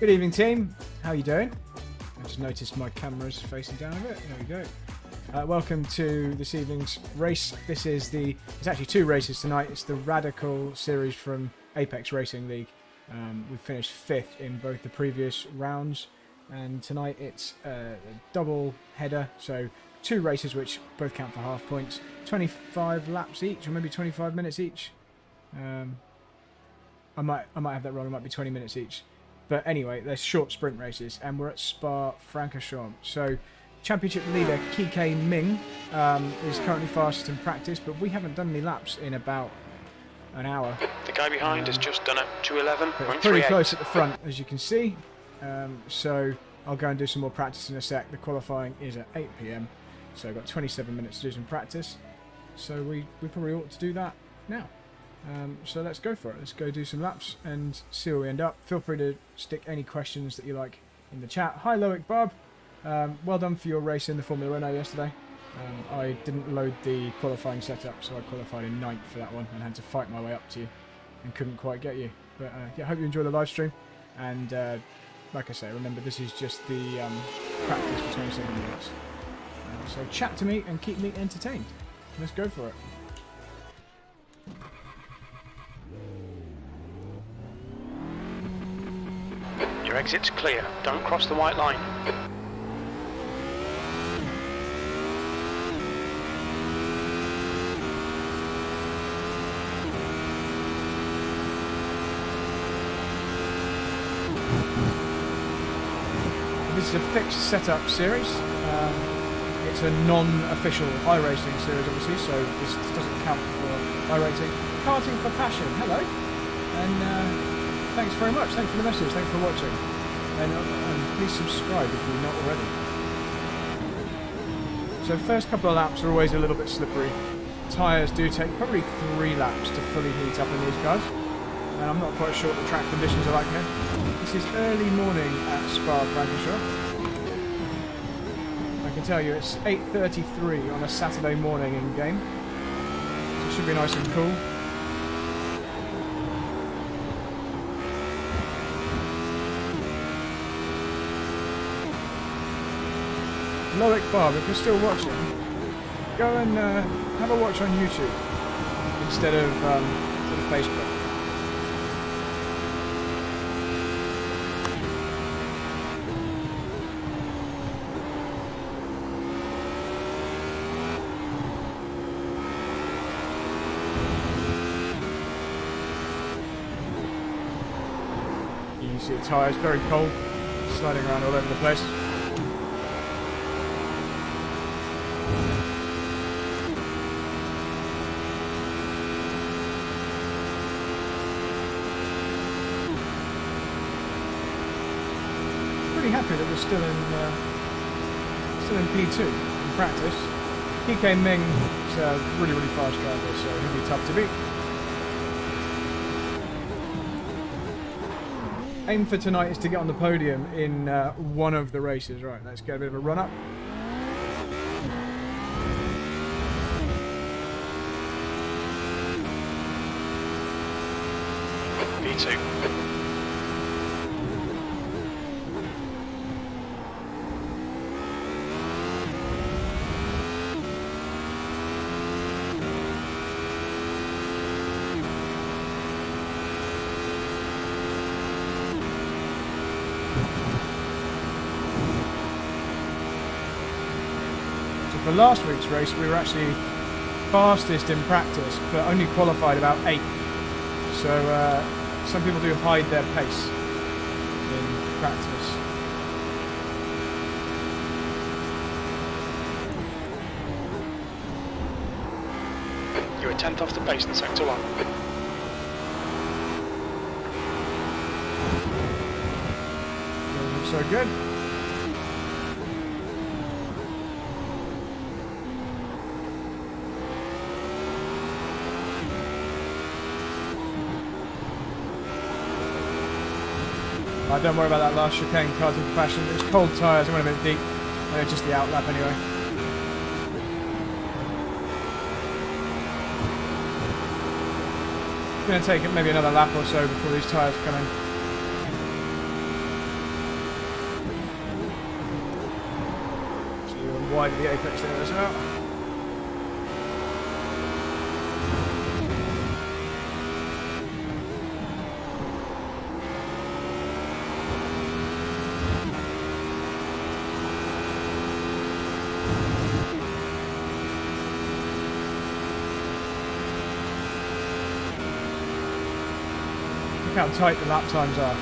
Good evening, team. How you doing? I just noticed my camera's facing down a bit. There we go. Welcome to this evening's race. It's actually two races tonight. It's the Radical series from Apex Racing League. We finished 5th in both the previous rounds, and tonight it's a double header, so two races which both count for half points. 25 laps each, or maybe 25 minutes each. I might have that wrong. It might be 20 minutes each. But anyway, they're short sprint races, and we're at Spa Francorchamps. So, championship leader Kike Ming is currently fastest in practice, but we haven't done any laps in about an hour. The guy behind has just done it, 2:11.38. It's pretty close at the front, as you can see. So, I'll go and do some more practice in a sec. The qualifying is at 8 PM, so I've got 27 minutes to do some practice. So, we probably ought to do that now. So let's go for it. Let's go do some laps and see where we end up. Feel free to stick any questions that you like in the chat. Hi Loic Bob. Well done for your race in the Formula Renault yesterday. I didn't load the qualifying setup, so I qualified in 9th for that one and had to fight my way up to you and couldn't quite get you. But yeah, I hope you enjoy the live stream. And like I say, remember this is just the practice for 27 minutes. So chat to me and keep me entertained. Let's go for it. Your exit's clear. Don't cross the white line. This is a fixed setup series. It's a non-official iRacing series, obviously, so this doesn't count for iRacing. Karting for Passion, hello. And thanks very much. Thanks for the message. Thanks for watching. And please subscribe if you're not already. So first couple of laps are always a little bit slippery. Tyres do take probably 3 laps to fully heat up in these guys. And I'm not quite sure what the track conditions are like here. This is early morning at Spa Francorchamps. I can tell you it's 8:33 on a Saturday morning in game. So it should be nice and cool. Loic Bob, if you're still watching, go and have a watch on YouTube instead of Facebook. You can see the tyres very cold, sliding around all over the place. Happy that we're still in P2 in practice. Kike Ming is a really fast driver, so he'll be tough to beat. Aim for tonight is to get on the podium in one of the races. Right, let's get a bit of a run up. P2. For last week's race, we were actually fastest in practice, but only qualified about 8th. So some people do hide their pace in practice. You were 10th off the pace in sector 1. So good. Don't worry about that last chicane, Karting for Passion. It's cold tyres, I went a bit deep. They're just the outlap anyway. It's going to take maybe another lap or so before these tyres come in. wide of the apex there as well. Look how tight the lap times are.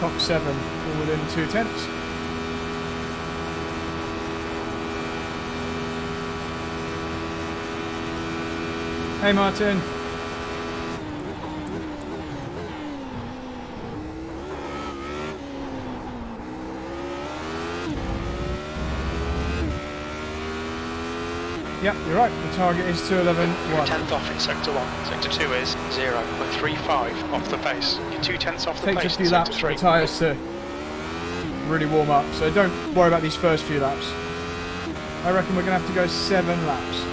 Top 7, all within 2/10. Hey Martin. Yep, you're right. The target is 2:11.1. You're 10th off in sector 1. Sector 2 is 0.35 off the pace. You're 2/10 off the Takes a pace few in laps sector for 3. the tyres to really warm up, so don't worry about these first few laps. I reckon we're going to have to go 7 laps.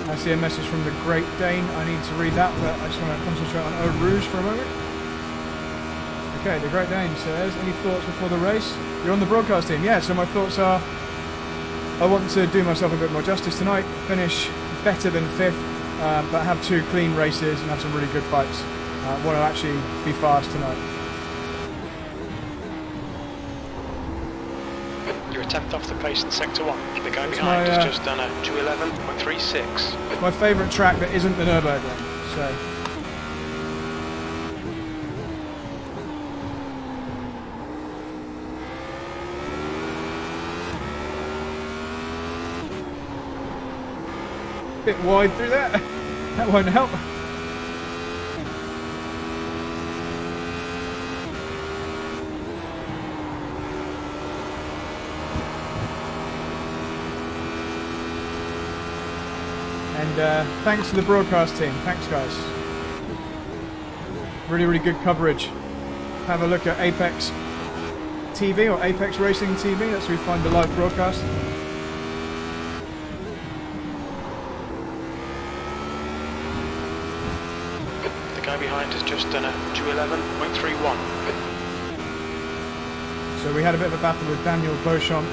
I see a message from the Great Dane. I need to read that, but I just want to concentrate on Eau Rouge for a moment. Okay, the Great Dane says, any thoughts before the race? You're on the broadcast team. Yeah, so my thoughts are, I want to do myself a bit more justice tonight, finish better than 5th, but have 2 clean races and have some really good fights. Want to actually be fast tonight. You're 10th off the pace in sector 1. The guy That's behind my, has just done a 2:11.36. It's my favourite track that isn't the Nürburgring, so... Bit wide through that. That won't help. And thanks to the broadcast team. Thanks, guys. Really, really good coverage. Have a look at Apex TV or Apex Racing TV. That's where we find the live broadcast. The guy behind has just done a 2:11.31. So we had a bit of a battle with Daniel Beauchamp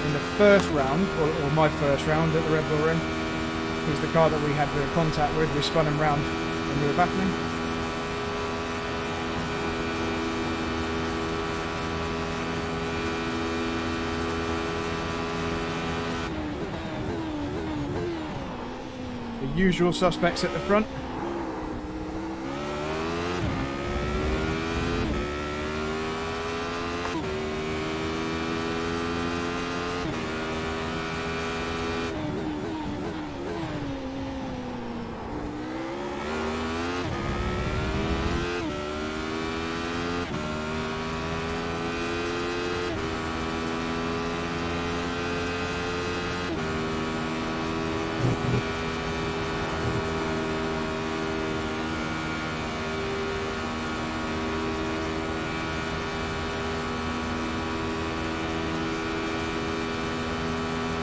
in the first round, or my first round at the Red Bull Ring. It was the car that we had the contact with. We spun him round when we were battling. The usual suspects at the front.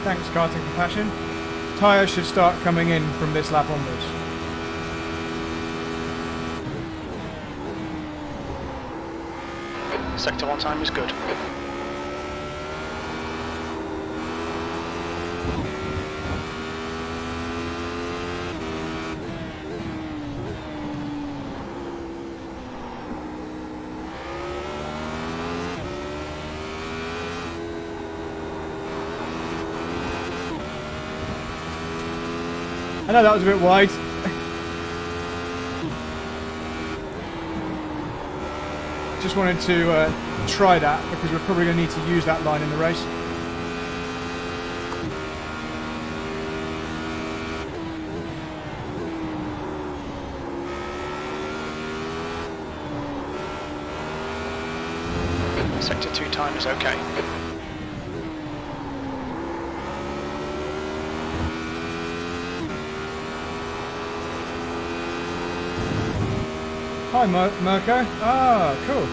Thanks, Karting Compassion. Tyres should start coming in from this lap onwards. Sector 1 time is good. I know that was a bit wide. Just wanted to try that because we're probably going to need to use that line in the race. Sector 2 time is okay. Hi, Mirko. Ah, cool.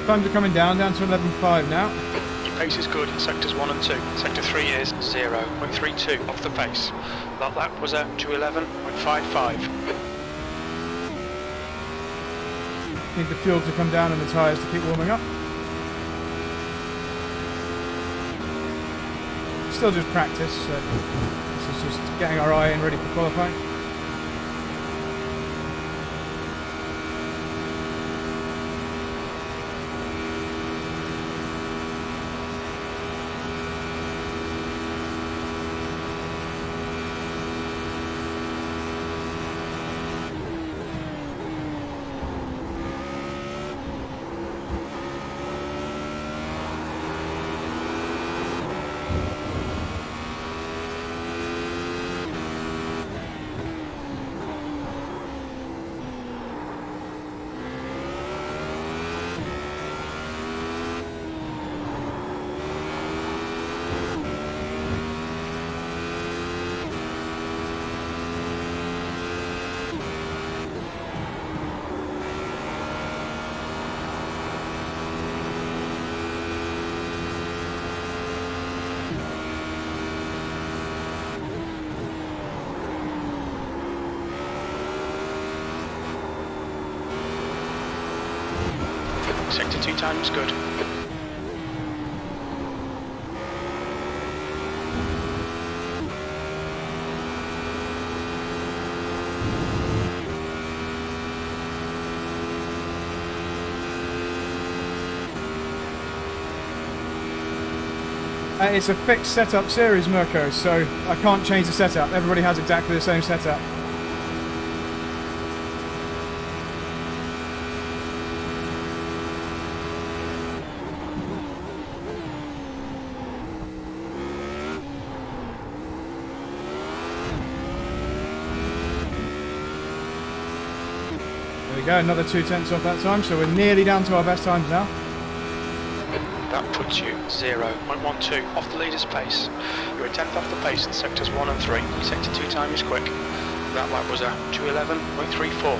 Times are coming down to 11.5 now. Your pace is good in sectors 1 and 2. Sector 3 is 0.32 off the pace. That lap was a 2:11.55. Need the fuel to come down and the tyres to keep warming up. Still just practice, so this is just getting our eye in ready for qualifying. Sector 2 time is good. It's a fixed setup series, Mirko, so I can't change the setup. Everybody has exactly the same setup. There we go, another 2/10 off that time, so we're nearly down to our best times now. That puts you 0.12 off the leader's pace. You're a tenth off the pace in sectors 1 and 3. Sector 2 time is quick. That lap was a 2:11.34.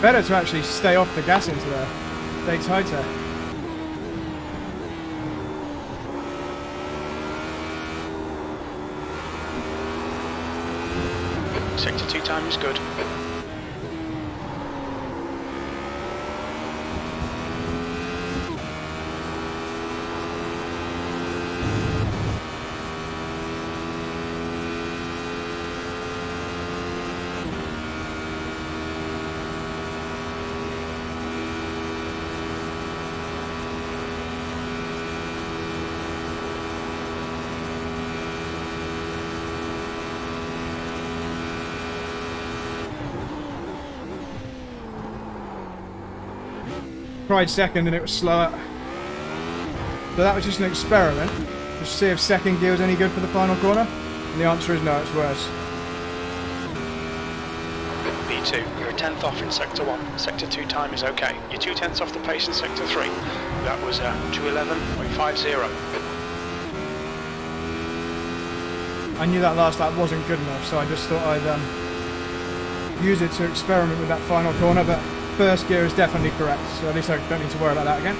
Better to actually stay off the gas into there. Stay tighter. Sector 2 time is good. Tried second and it was slower. So that was just an experiment. Just to see if second gear was any good for the final corner. And the answer is no, it's worse. B2, you're a tenth off in sector 1. Sector 2 time is okay. You're 2/10 off the pace in sector 3. That was a 2:11.50. I knew that last lap wasn't good enough, so I just thought I'd use it to experiment with that final corner, but first gear is definitely correct, so at least I don't need to worry about that again.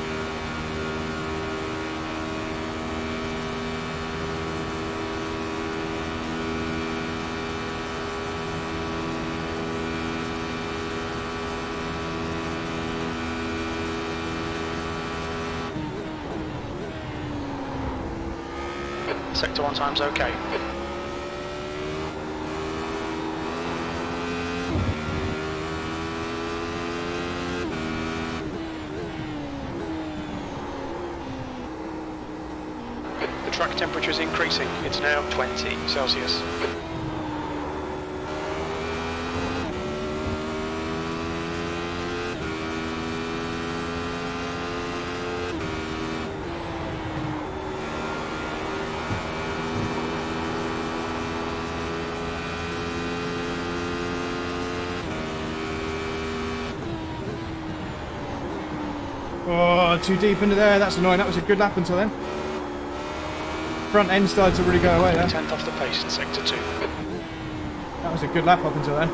Sector 1 time's okay. The track temperature is increasing. It's now 20 Celsius. Oh, too deep into there. That's annoying. That was a good lap until then. Front end started to really go away there. 10th off the pace in sector 2. That was a good lap up until then.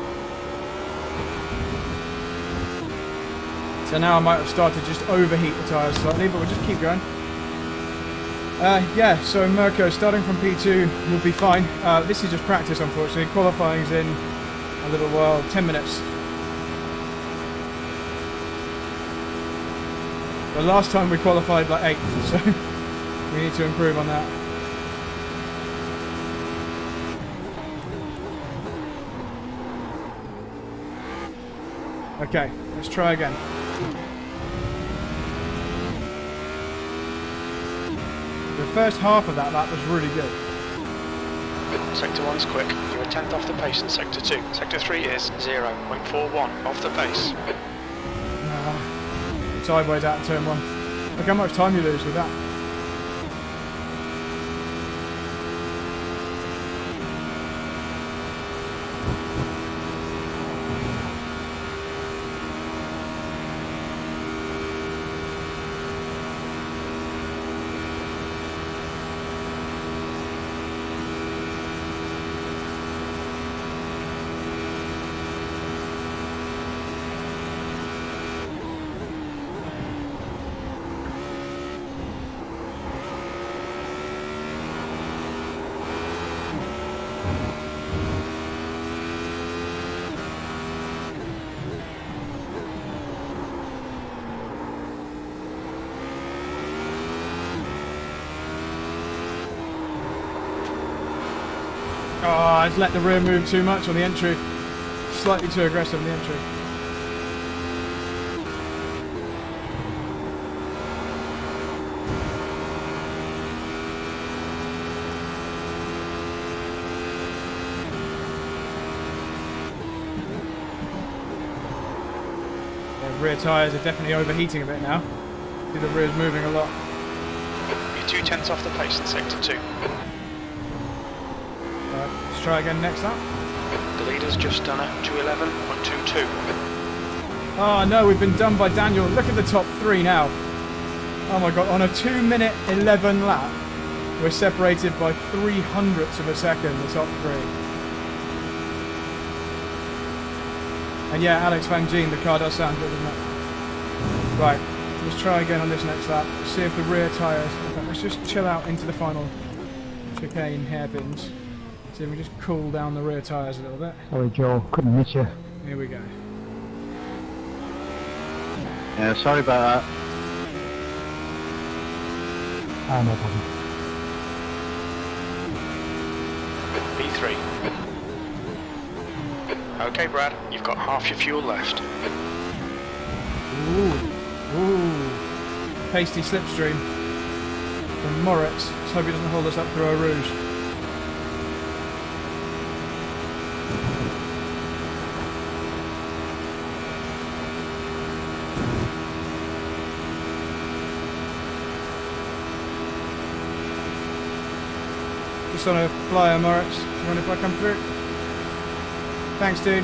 So now I might have started to just overheat the tyres slightly, but we'll just keep going. Yeah, so Mirko, starting from P2 will be fine. This is just practice, unfortunately. Qualifying's in a little while, 10 minutes. The last time we qualified like 8th, so we need to improve on that. Okay, let's try again. The first half of that lap was really good. Sector 1's quick. You're a 10th off the pace in sector 2. Sector 3 is 0.41 off the pace. Sideways out of turn 1. Look how much time you lose with that. Oh, I've let the rear move too much on the entry. Slightly too aggressive on the entry. The rear tyres are definitely overheating a bit now. See the rear's moving a lot. You're 2 tenths off the pace in sector 2. Let's try again next lap. The leader's just done a 2:11.22. Oh no, we've been done by Daniel. Look at the top 3 now. Oh my god, on a 2-minute 11 lap, we're separated by 0.03 of a second, the top 3. And yeah, Alex Van Gien, the car does sound good, doesn't it? Right, let's try again on this next lap. See if the rear tyres... In fact, let's just chill out into the final chicane hairpins. See if we just cool down the rear tyres a little bit. Sorry Joe, couldn't miss you. Here we go. Yeah, sorry about that. Ah, no problem. B3. Okay, Brad, you've got half your fuel left. Ooh. Pasty slipstream from Moritz. Let's hope he doesn't hold us up through Eau Rouge. Just on a flyer, Moritz. Do you mind if I come through? Thanks, dude.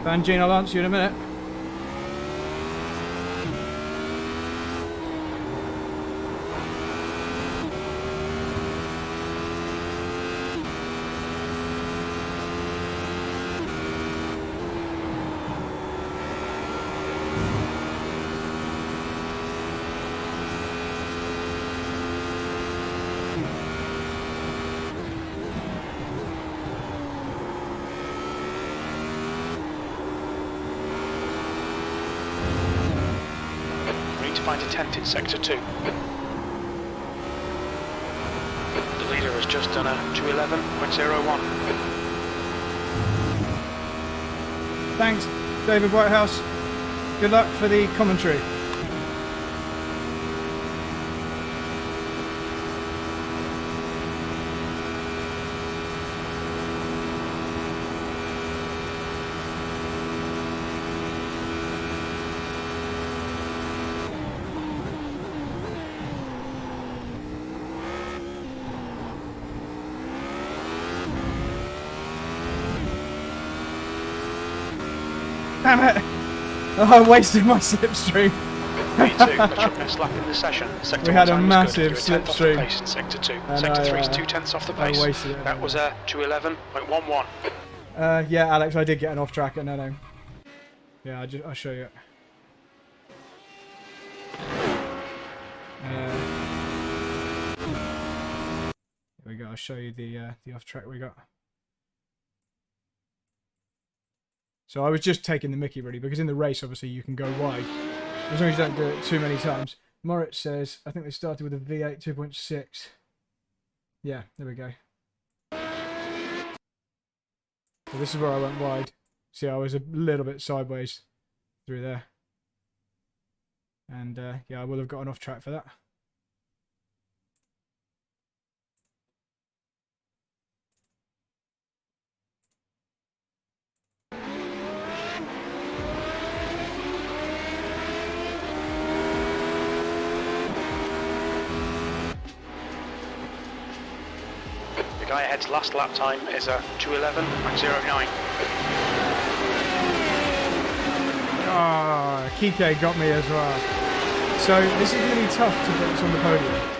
Van Gien, I'll answer you in a minute. find a tent in sector 2. The leader has just done a 2:11.01. Thanks, David Whitehouse. Good luck for the commentary. Damn it! Oh, I wasted my slipstream. Me too, that's your best lap in the session. Sector We had 1 a time massive is good. You're a tenth off the slipstream. pace in sector 2. And Sector 3 is I, 2/10 off the I pace. wasted it. That was a 2:11.11. Yeah, Alex, I did get an off tracker. No. Yeah, I'll show you. Here we go. I'll show you the off track we got. So I was just taking the mickey really, because in the race obviously you can go wide as long as you don't do it too many times. Moritz says I think they started with a V8 2.6. Yeah, there we go. So this is where I went wide. See, I was a little bit sideways through there. And yeah, I will have got an off track for that. The guy ahead's last lap time is a 2:11.09. Ah, Kike got me as well. So this is really tough to get us on the podium.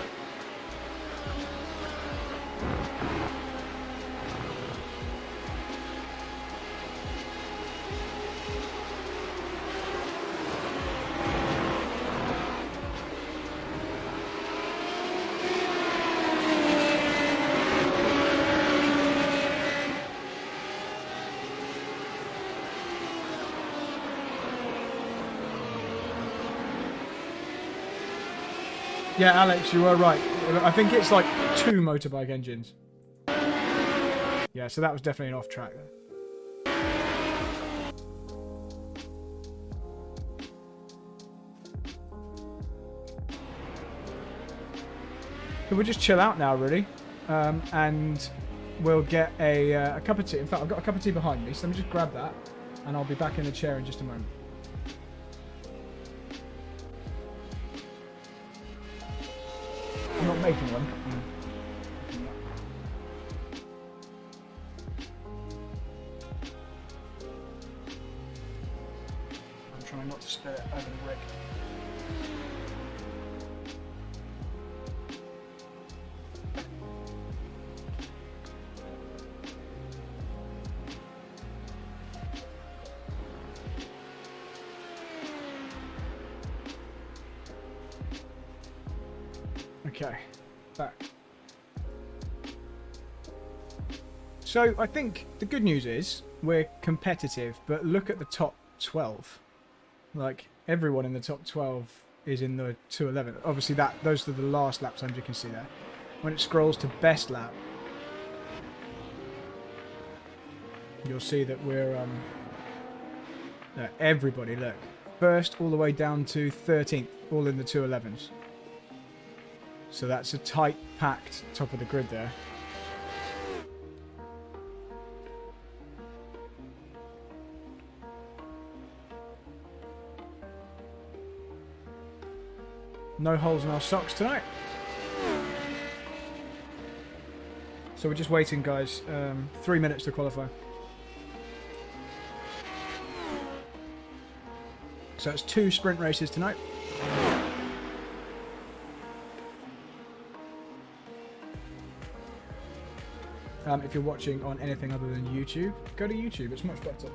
Yeah, Alex, you were right. I think it's like 2 motorbike engines. Yeah, so that was definitely an off track there. So we'll just chill out now, really. And we'll get a cup of tea. In fact, I've got a cup of tea behind me, so let me just grab that. And I'll be back in the chair in just a moment. I'm not making one. I'm trying not to spill it over the rig. Okay, back. So I think the good news is we're competitive, but look at the top 12. Like everyone in the top 12 is in the 2:11. Obviously those are the last lap times you can see there. When it scrolls to best lap, you'll see that we're everybody look. First all the way down to 13th, all in the 2:11s. So that's a tight, packed top of the grid there. No holes in our socks tonight. So we're just waiting, guys. 3 minutes to qualify. So it's 2 sprint races tonight. If you're watching on anything other than YouTube, go to YouTube, it's much better.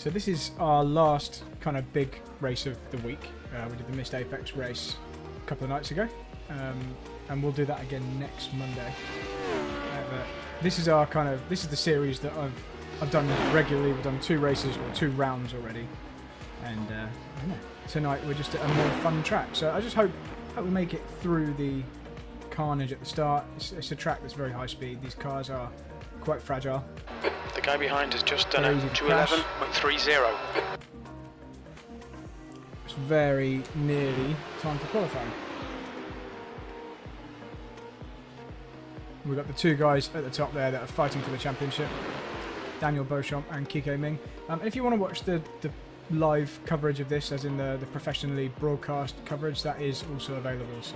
So this is our last kind of big race of the week. We did the Missed Apex race a couple of nights ago, and we'll do that again next Monday. This is the series that I've done regularly. We've done 2 races or 2 rounds already, and tonight we're just at a more fun track. So I just hope we make it through the carnage at the start. It's a track that's very high speed. These cars are quite fragile. The guy behind has just done a 2:11.30. It's very nearly time for qualifying. We've got the 2 guys at the top there that are fighting for the championship, Daniel Beauchamp and Kike Ming. If you want to watch the live coverage of this, as in the professionally broadcast coverage, that is also available. So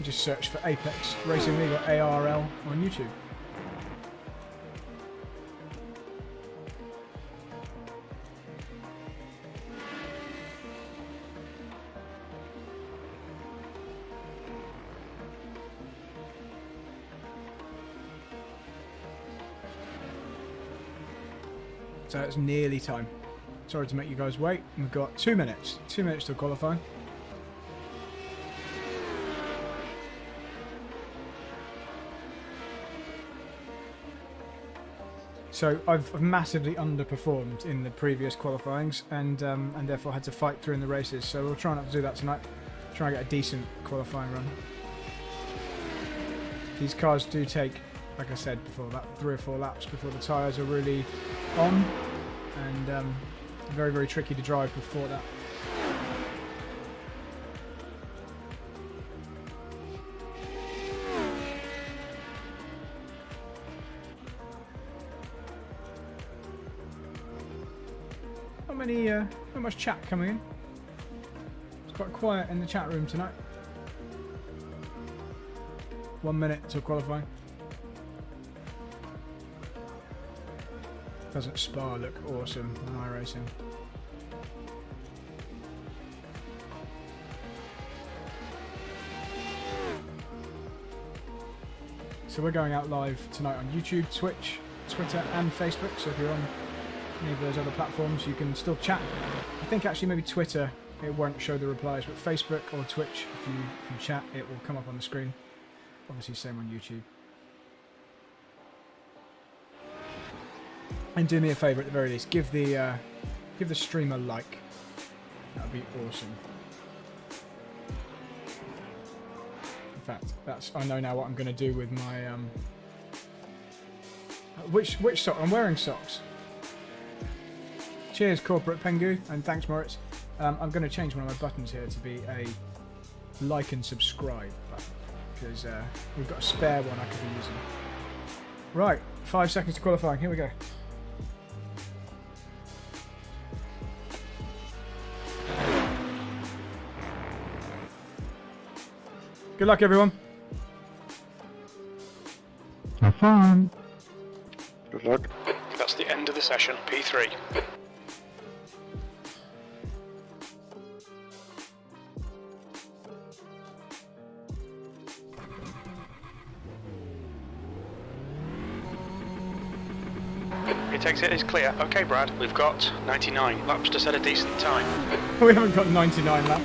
just search for Apex Racing League or ARL on YouTube. So it's nearly time. Sorry to make you guys wait. We've got 2 minutes. 2 minutes to qualify. So I've massively underperformed in the previous qualifyings, and therefore had to fight through in the races. So we'll try not to do that tonight. Try and get a decent qualifying run. These cars do take, like I said before, about 3 or 4 laps before the tyres are really on, and very, very tricky to drive before that. Not much chat coming in. It's quite quiet in the chat room tonight. 1 minute till qualifying. Doesn't Spa look awesome on iRacing? So we're going out live tonight on YouTube, Twitch, Twitter and Facebook. So if you're on any of those other platforms, you can still chat. I think actually maybe Twitter, it won't show the replies, but Facebook or Twitch, if you chat, it will come up on the screen. Obviously same on YouTube. And do me a favour at the very least, give the stream a like. That would be awesome. In fact, I know now what I'm going to do with my which sock? I'm wearing socks. Cheers, Corporate Pengu, and thanks, Moritz. I'm going to change one of my buttons here to be a like and subscribe button, because we've got a spare one I could be using. Right, 5 seconds to qualifying. Here we go. Good luck, everyone. Have fun. Good luck. That's the end of the session, P3. It exit is clear. Okay, Brad, we've got 99 laps to set a decent time. We haven't got 99 laps.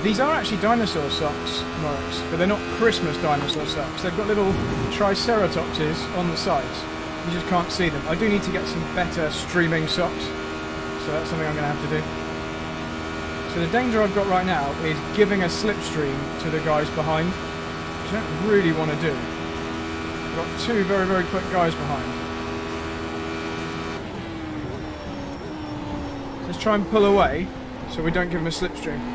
These are actually dinosaur socks, Moritz, but they're not Christmas dinosaur socks. They've got little triceratopses on the sides. You just can't see them. I do need to get some better streaming socks, so that's something I'm going to have to do. So the danger I've got right now is giving a slipstream to the guys behind, which I don't really want to do. I've got 2 very, very quick guys behind. So let's try and pull away so we don't give them a slipstream.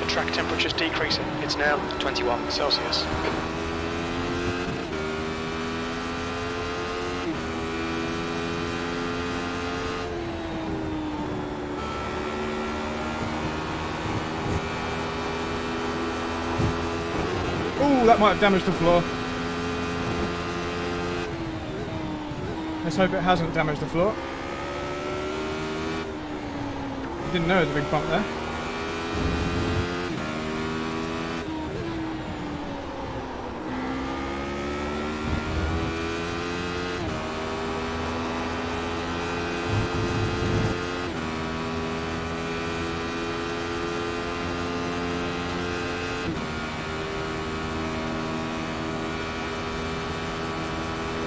Track temperature's decreasing. It's now 21 Celsius. Ooh, that might have damaged the floor. Let's hope it hasn't damaged the floor. Didn't know there was a big bump there.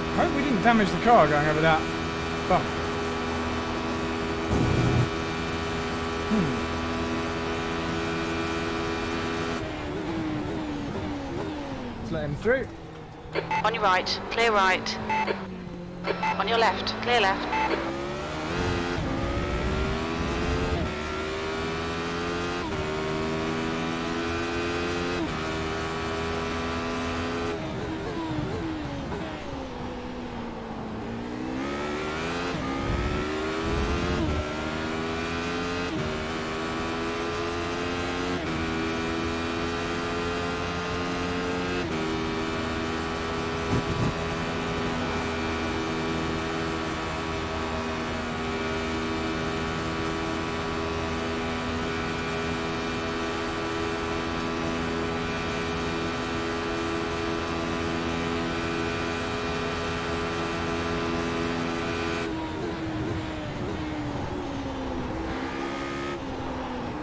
I hope we didn't damage the car going over that bump. Let's let him through. On your right, clear right. On your left, clear left.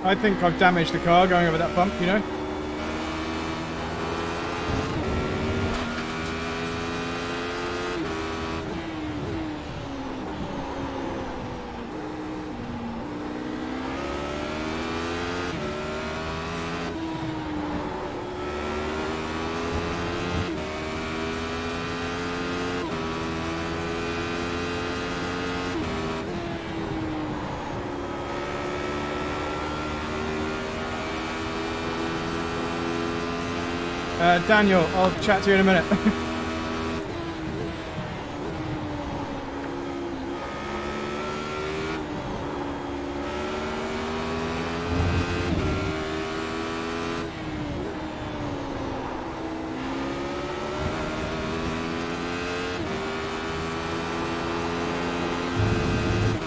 I think I've damaged the car going over that bump, you know. Daniel, I'll chat to you in a minute.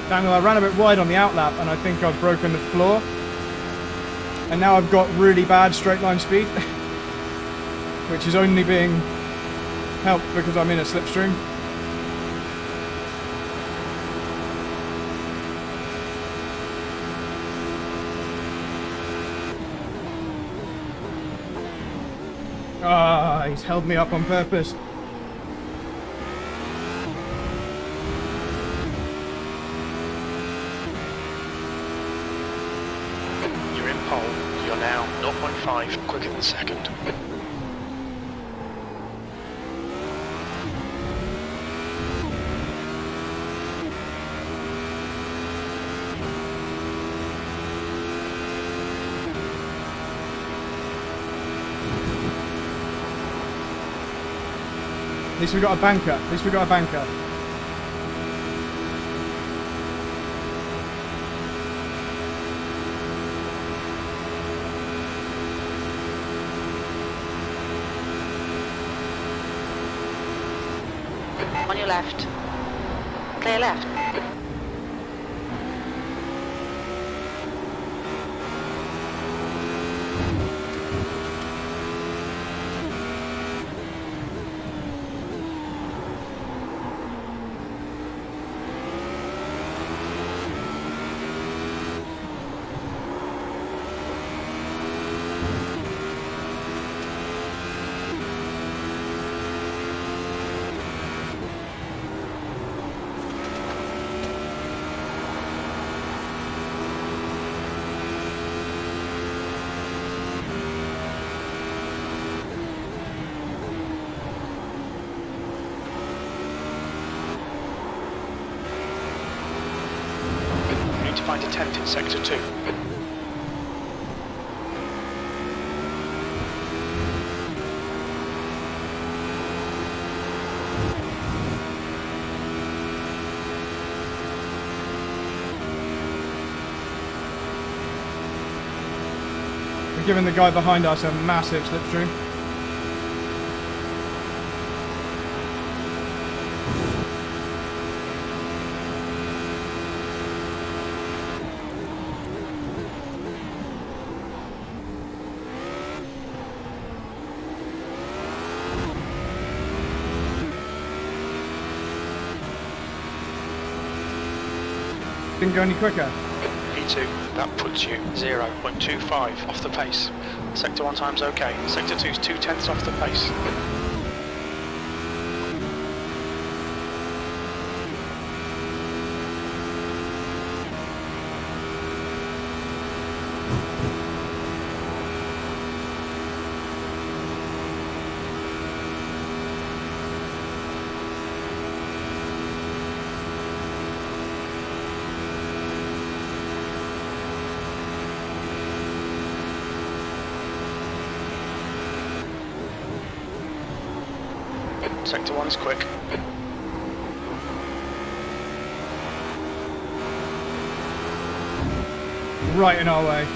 Daniel, I ran a bit wide on the outlap and I think I've broken the floor. And now I've got really bad straight line speed. Which is only being helped because I'm in a slipstream. Ah, he's held me up on purpose. You're in pole. You're now 0.5 quicker than second. At least we got a banker. At least we got a banker. On your left. Clear left. Find a tent in sector 2. We're giving the guy behind us a massive slipstream. Didn't go any quicker. P2, that puts you 0.25 off the pace. Sector 1 time's okay. Sector 2's 2/10 off the pace. Sector 1 is quick. Right in our way.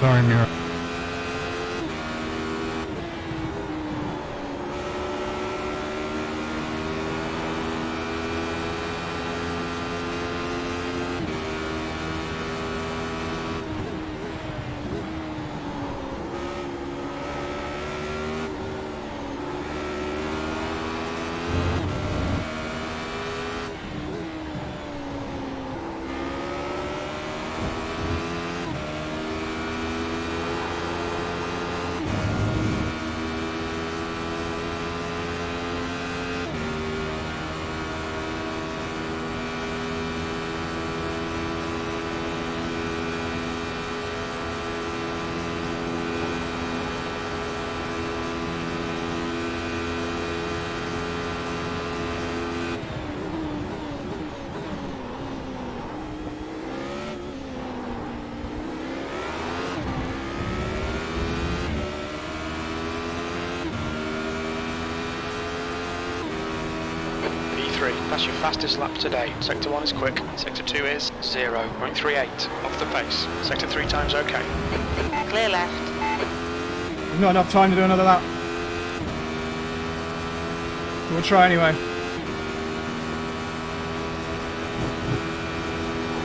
Sorry, Mira. That's your fastest lap today. Sector 1 is quick. Sector 2 is 0.38 off the pace. Sector 3 time's okay. Clear left. There's not enough time to do another lap. We'll try anyway.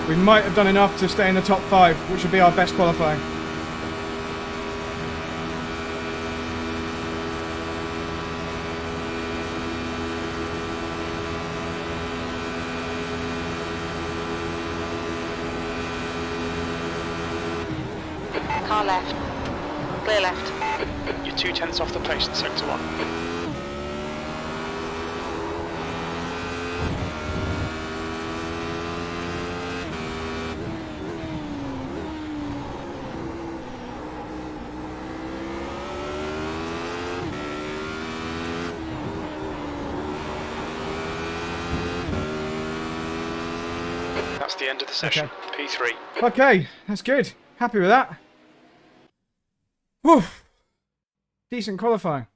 We might have done enough to stay in the top 5, which would be our best qualifying. Car left. Clear left. You're 2/10 off the pace in Sector 1. That's the end of the session. Okay. P3. Okay, that's good. Happy with that. Whew. Decent qualifying.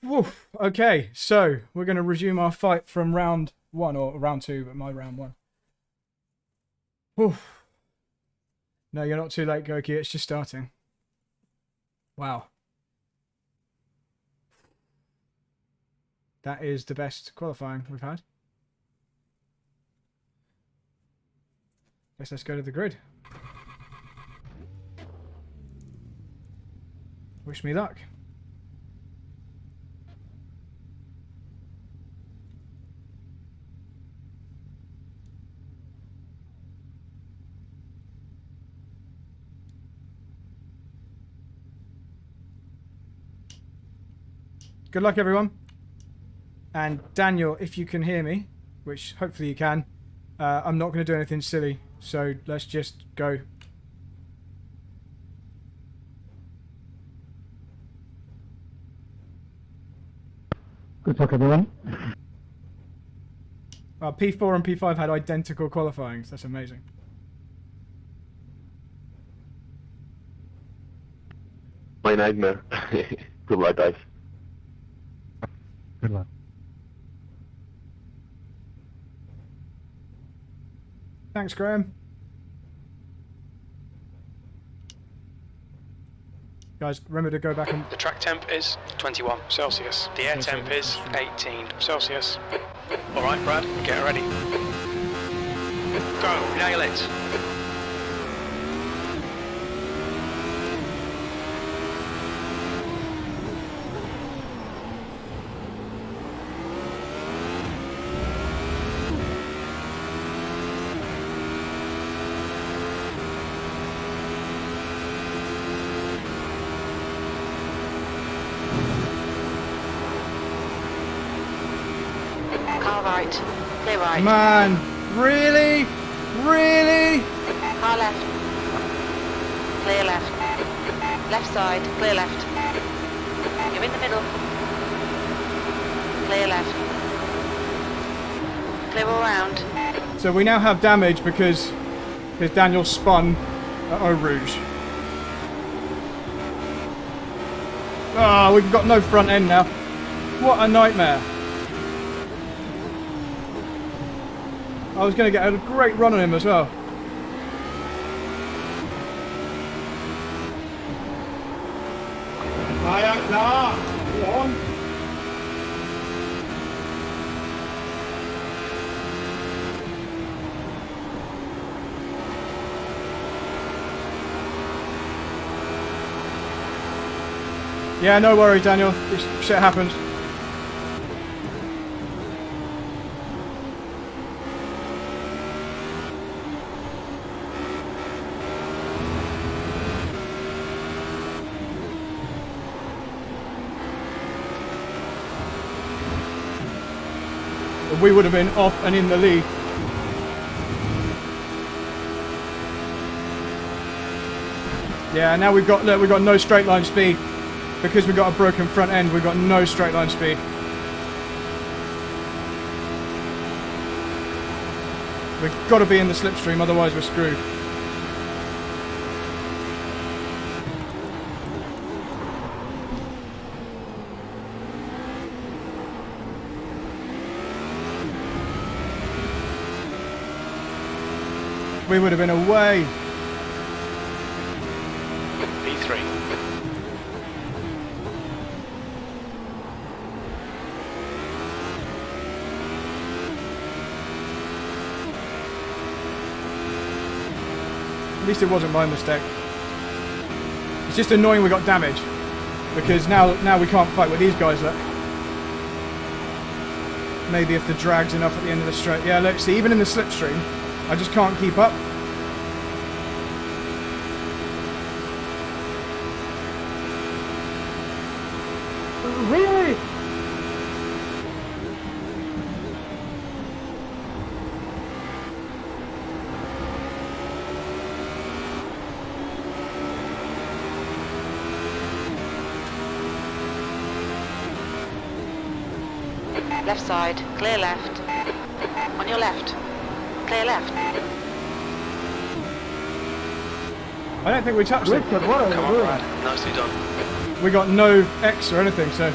Whew. Okay, so we're going to resume our fight from round 1, or round 2, but my round 1. Whew. No, you're not too late, Goki. It's just starting. Wow. That is the best qualifying we've had. Guess let's go to the grid. Wish me luck. Good luck, everyone. And Daniel, if you can hear me, which hopefully you can, I'm not going to do anything silly, so let's just go. Good luck, everyone. P4 and P5 had identical qualifyings. That's amazing. My nightmare. Good luck, guys. Good luck. Thanks, Graham. Guys, remember to go back and... The track temp is 21 Celsius. The air temp is 18 Celsius. Alright, Brad, get ready. Go, nail it. Car right. Clear right. Man, really? Really? Car left. Clear left. Left side. Clear left. You're in the middle. Clear left. Clear all round. So we now have damage because Daniel spun at Eau Rouge. Ah, we've got no front end now. What a nightmare. I was going to get a great run on him as well. Yeah, no worries, Daniel. This shit happens. We would have been off and in the lead. Yeah, now we've got no straight line speed. Because we've got a broken front end, we've got no straight line speed. We've got to be in the slipstream, otherwise we're screwed. We would have been away. P3. At least it wasn't my mistake. It's just annoying we got damage. Because now we can't fight with these guys. Look. Maybe if the drag's enough at the end of the straight. Yeah, look, see, even in the slipstream, I just can't keep up. Really? Left side. Clear left. On your left. Clear left. I don't think we touched it. Richard, what are Come you on, doing? Brad. Nicely done. We got no X or anything, so...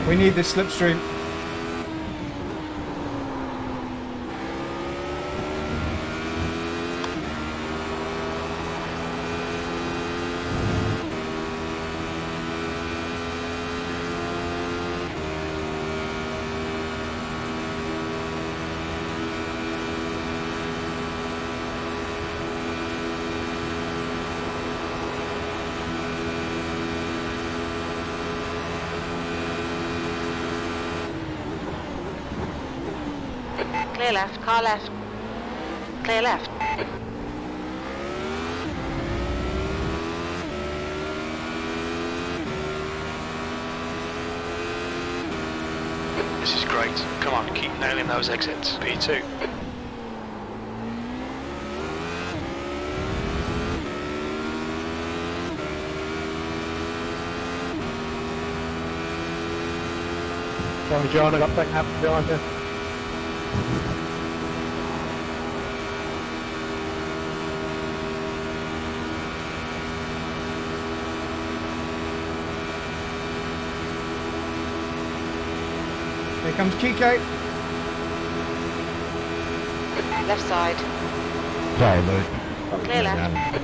We need this slipstream. Clear left. Car left. Clear left. This is great. Come on, keep nailing those exits. P2. Sorry, John, I got back up behind you. comes Kike. Left side. Sorry, Luke. Clear left.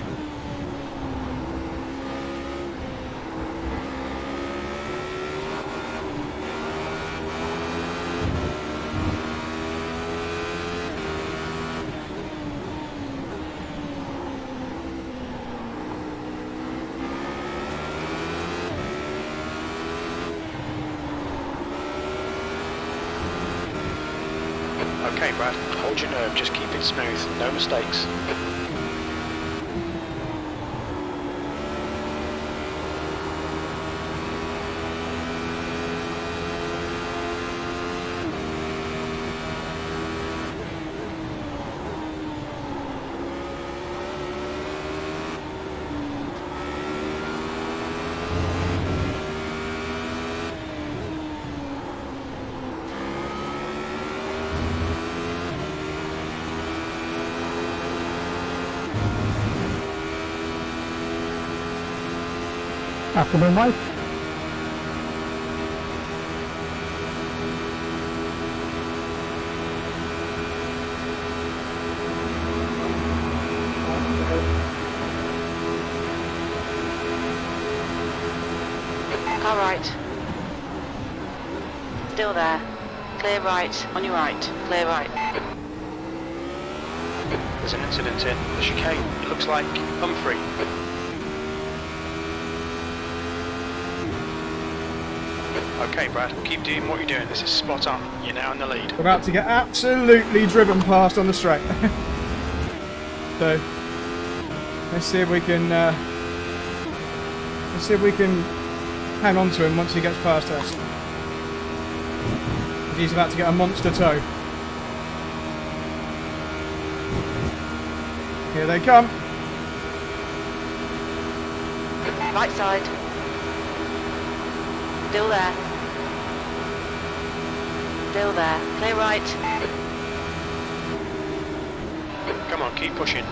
Okay, Brad, hold your nerve, just keep it smooth, no mistakes. Afternoon, Mike. Car right. Still there. Clear right. On your right. Clear right. There's an incident in the chicane, it looks like Humphrey. Okay, Brad, keep doing what you're doing. This is spot on. You're now in the lead. We're about to get absolutely driven past on the straight. So let's see if we can hang on to him once he gets past us. He's about to get a monster tow. Here they come. Right side. Still there. Still there. Clear right. Come on, keep pushing.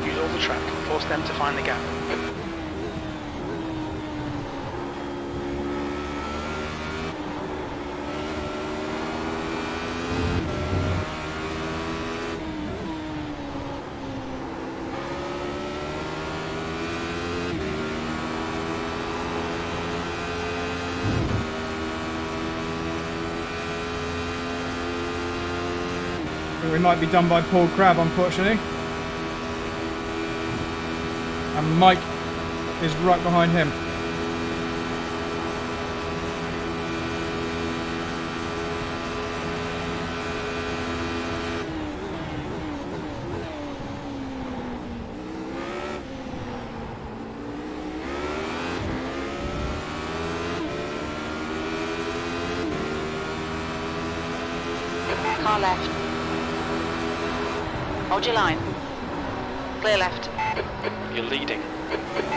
Use all the track, force them to find the gap. We might be done by Paul Crabb, unfortunately. And Mike is right behind him. Car left. Hold your line. Clear left. You're leading.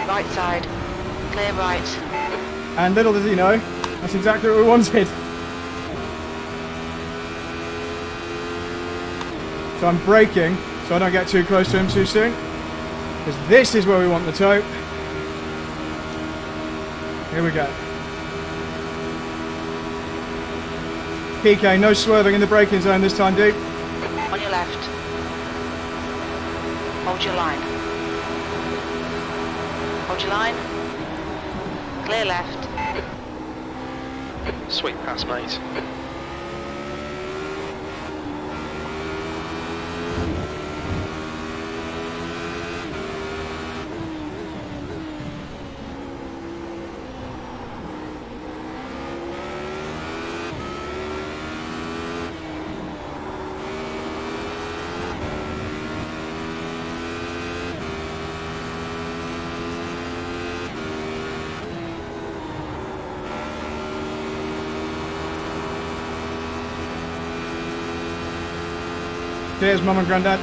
Right side. Clear right. And little does he know, that's exactly what we wanted. So I'm braking so I don't get too close to him too soon. Because this is where we want the tow. Here we go. PK, no swerving in the braking zone this time, dude. On your left. Hold your line. Hold your line. Clear left. Sweet pass, mate. Cheers, Mum and Grandad.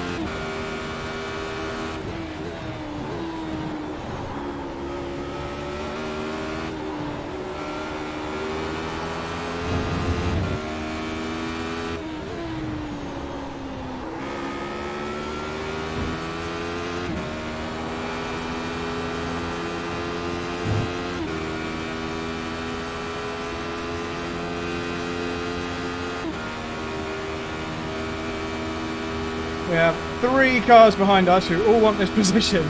We have 3 cars behind us who all want this position.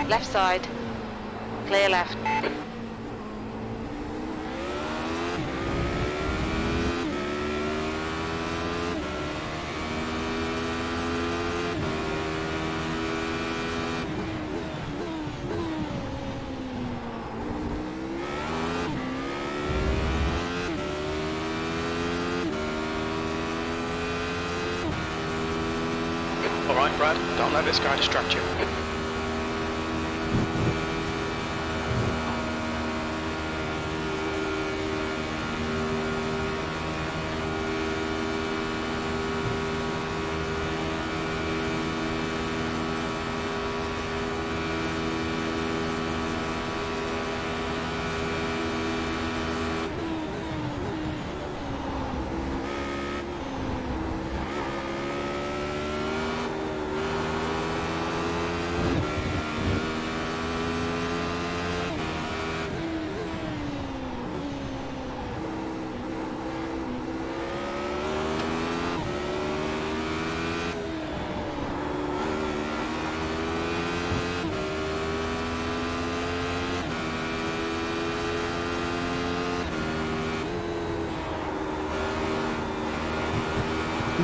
Left side. Clear left. Alright, Brad, don't let this guy distract you.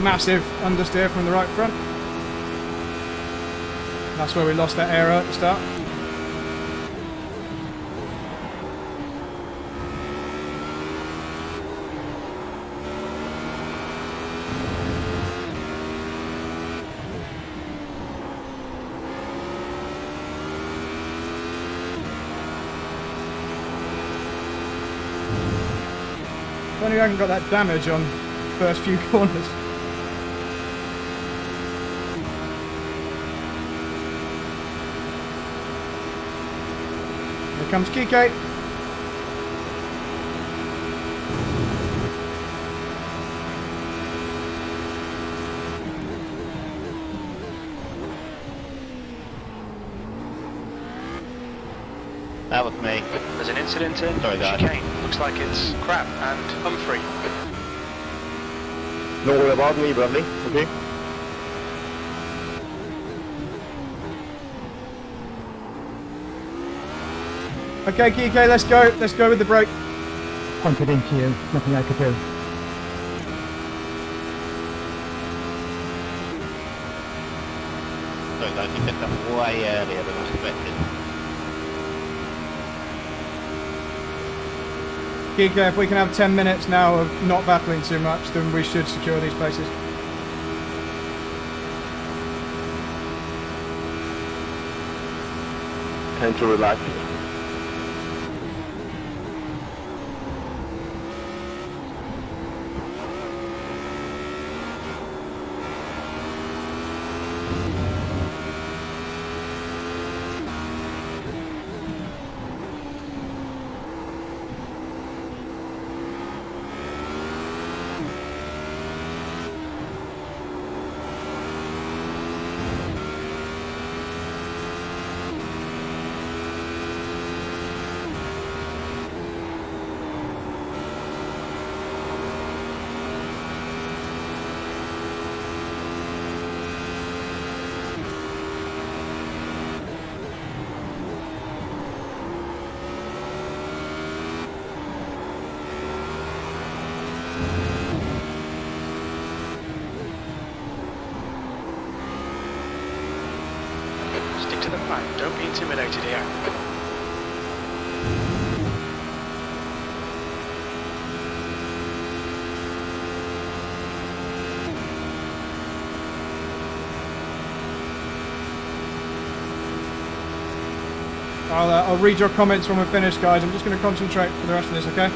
Massive understeer from the right front. That's where we lost that aero at the start. Funny I haven't got that damage on the first few corners. Here comes Kike. That was me. There's an incident in Sorry, guys. chicane. Looks like it's Crab and Humphrey. Don't worry about me, Bradley, okay? Okay, Kike, let's go. Let's go with the brake. Pointed into you, nothing I could do. Sorry guys, you picked up way earlier than I expected. Kike, if we can have 10 minutes now of not battling too much, then we should secure these places. Time to relax. Stick to the plan. Don't be intimidated here. I'll read your comments when we're finished, guys. I'm just going to concentrate for the rest of this, okay?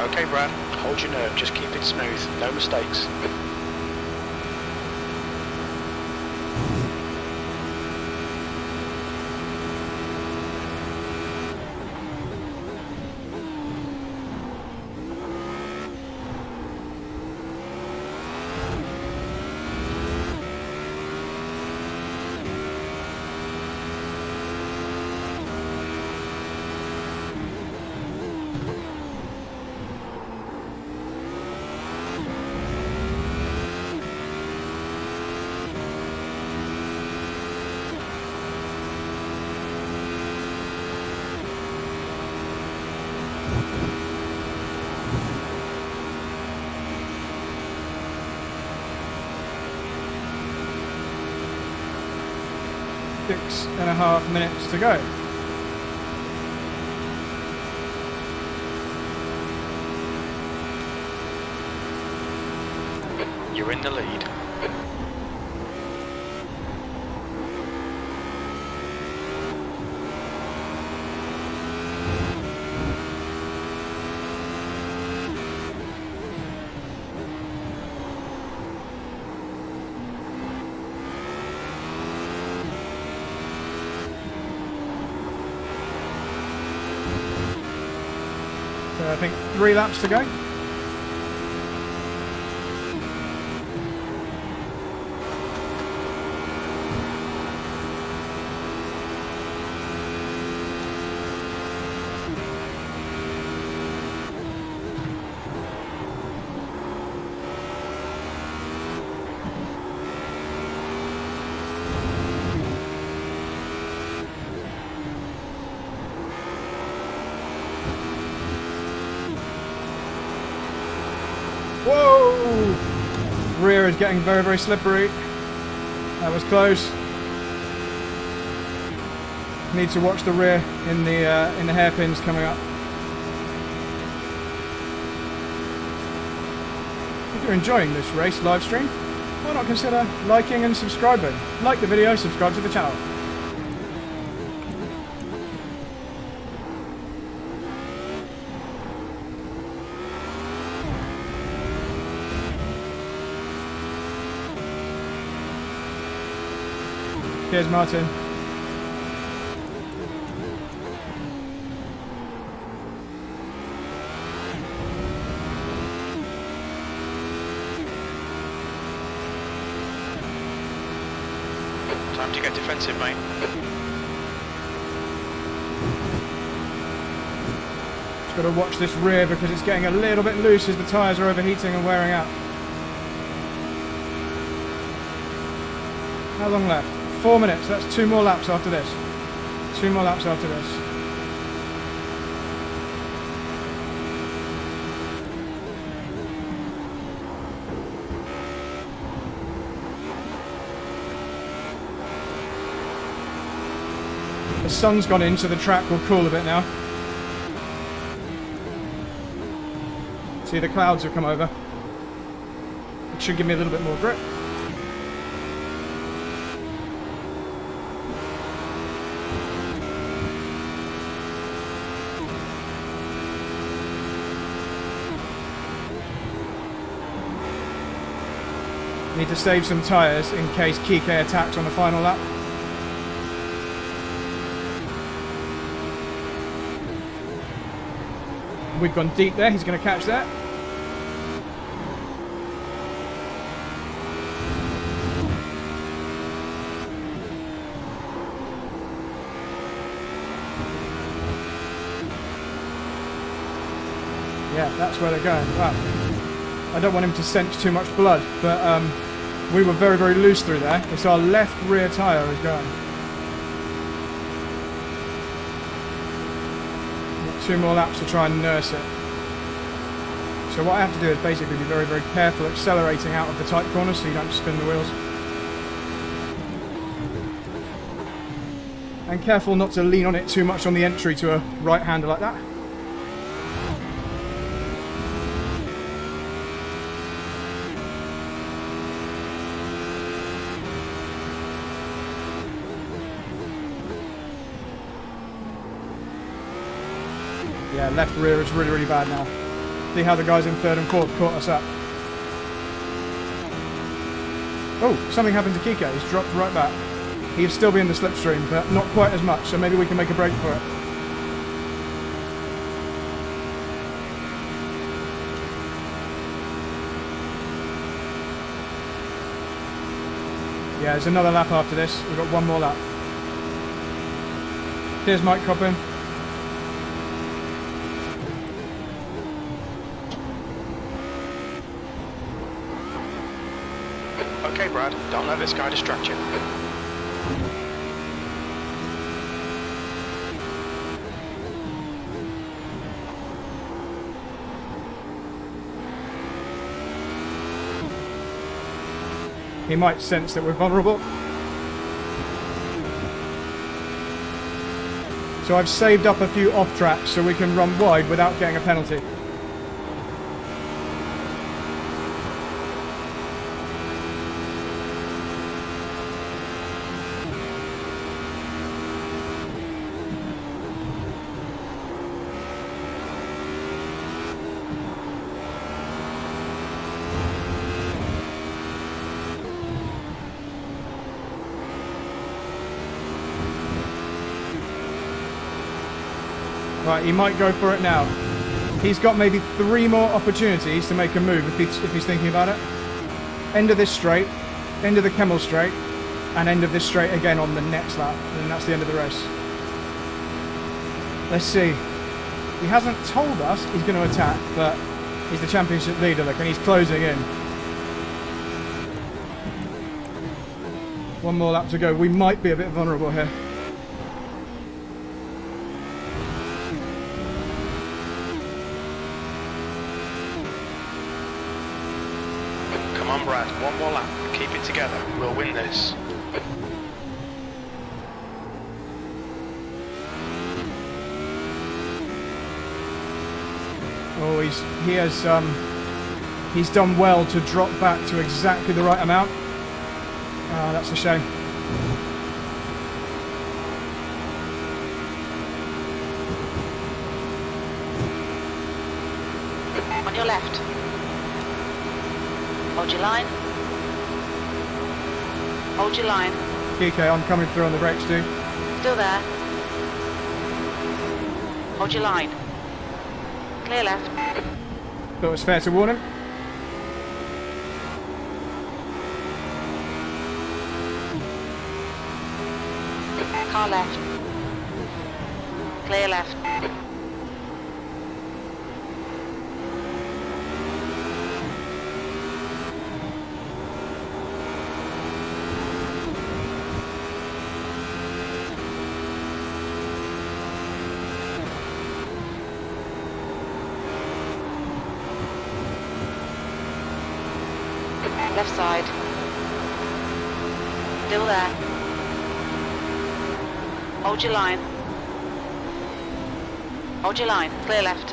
Okay, Brad, hold your nerve, just keep it smooth, no mistakes. Six and a half minutes to go. You're in the lead. So I think 3 laps to go. Whoa! Rear is getting very, very slippery. That was close. Need to watch the rear in the hairpins coming up. If you're enjoying this race live stream, why not consider liking and subscribing? Like the video, subscribe to the channel. Cheers, Martin. Time to get defensive, mate. Just got to watch this rear because it's getting a little bit loose as the tyres are overheating and wearing out. How long left? 4 minutes. That's 2 more laps after this. 2 more laps after this. The sun's gone in, so the track will cool a bit now. See, the clouds have come over. It should give me a little bit more grip. Need to save some tyres in case Kike attacks on the final lap. We've gone deep there, he's going to catch that. Yeah, that's where they're going. Wow. I don't want him to sense too much blood, but we were very, very loose through there. It's our left rear tyre is going. 2 more laps to try and nurse it. So what I have to do is basically be very, very careful accelerating out of the tight corners so you don't spin the wheels. And careful not to lean on it too much on the entry to a right-hander like that. Yeah, left rear is really, really bad now. See how the guys in 3rd and 4th caught us up. Oh, something happened to Kike. He's dropped right back. He'll still be in the slipstream, but not quite as much, so maybe we can make a break for it. Yeah, there's another lap after this. We've got 1 more lap. Here's Mike Coppin. Okay, Brad, don't let this guy distract you. He might sense that we're vulnerable. So I've saved up a few off tracks so we can run wide without getting a penalty. Right, he might go for it now. He's got maybe 3 more opportunities to make a move if he's thinking about it. End of this straight, end of the Kemmel straight, and end of this straight again on the next lap. And that's the end of the race. Let's see. He hasn't told us he's going to attack, but he's the championship leader, look, and he's closing in. 1 more lap to go. We might be a bit vulnerable here. Come on, Brad, 1 more lap. Keep it together. We'll win this. Oh, he's done well to drop back to exactly the right amount. Ah, that's a shame. On your left. Hold your line. Hold your line. Kike, I'm coming through on the brakes too. Still there. Hold your line. Clear left. Thought it was fair to warn him. car left. Clear left. Left side. Still there. Hold your line. Hold your line. Clear left.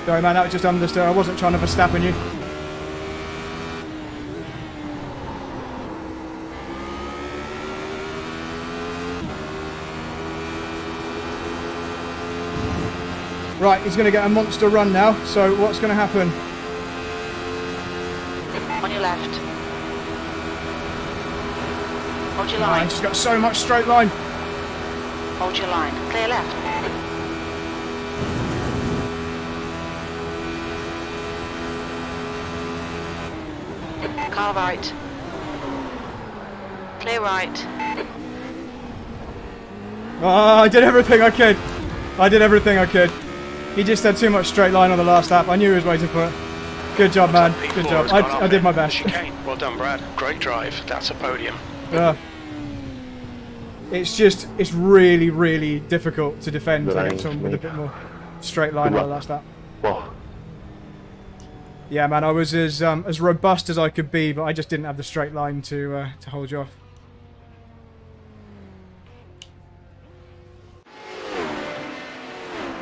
Sorry, man, that was just understood. I wasn't trying to Verstappen you. Right, he's going to get a monster run now. So what's going to happen? On your left. Hold your Oh, line. he's just got so much straight line. Hold your line. Clear left. Car right. Clear right. Oh, I did everything I could. I did everything I could. He just had too much straight line on the last lap. I knew he was waiting for it. Good job, man. Good job. I did my best. Chicane. Well done, Brad. Great drive. That's a podium. It's really, really difficult to defend Good against someone with a bit more straight line on the last lap. Well, Yeah, man, I was as robust as I could be, but I just didn't have the straight line to hold you off.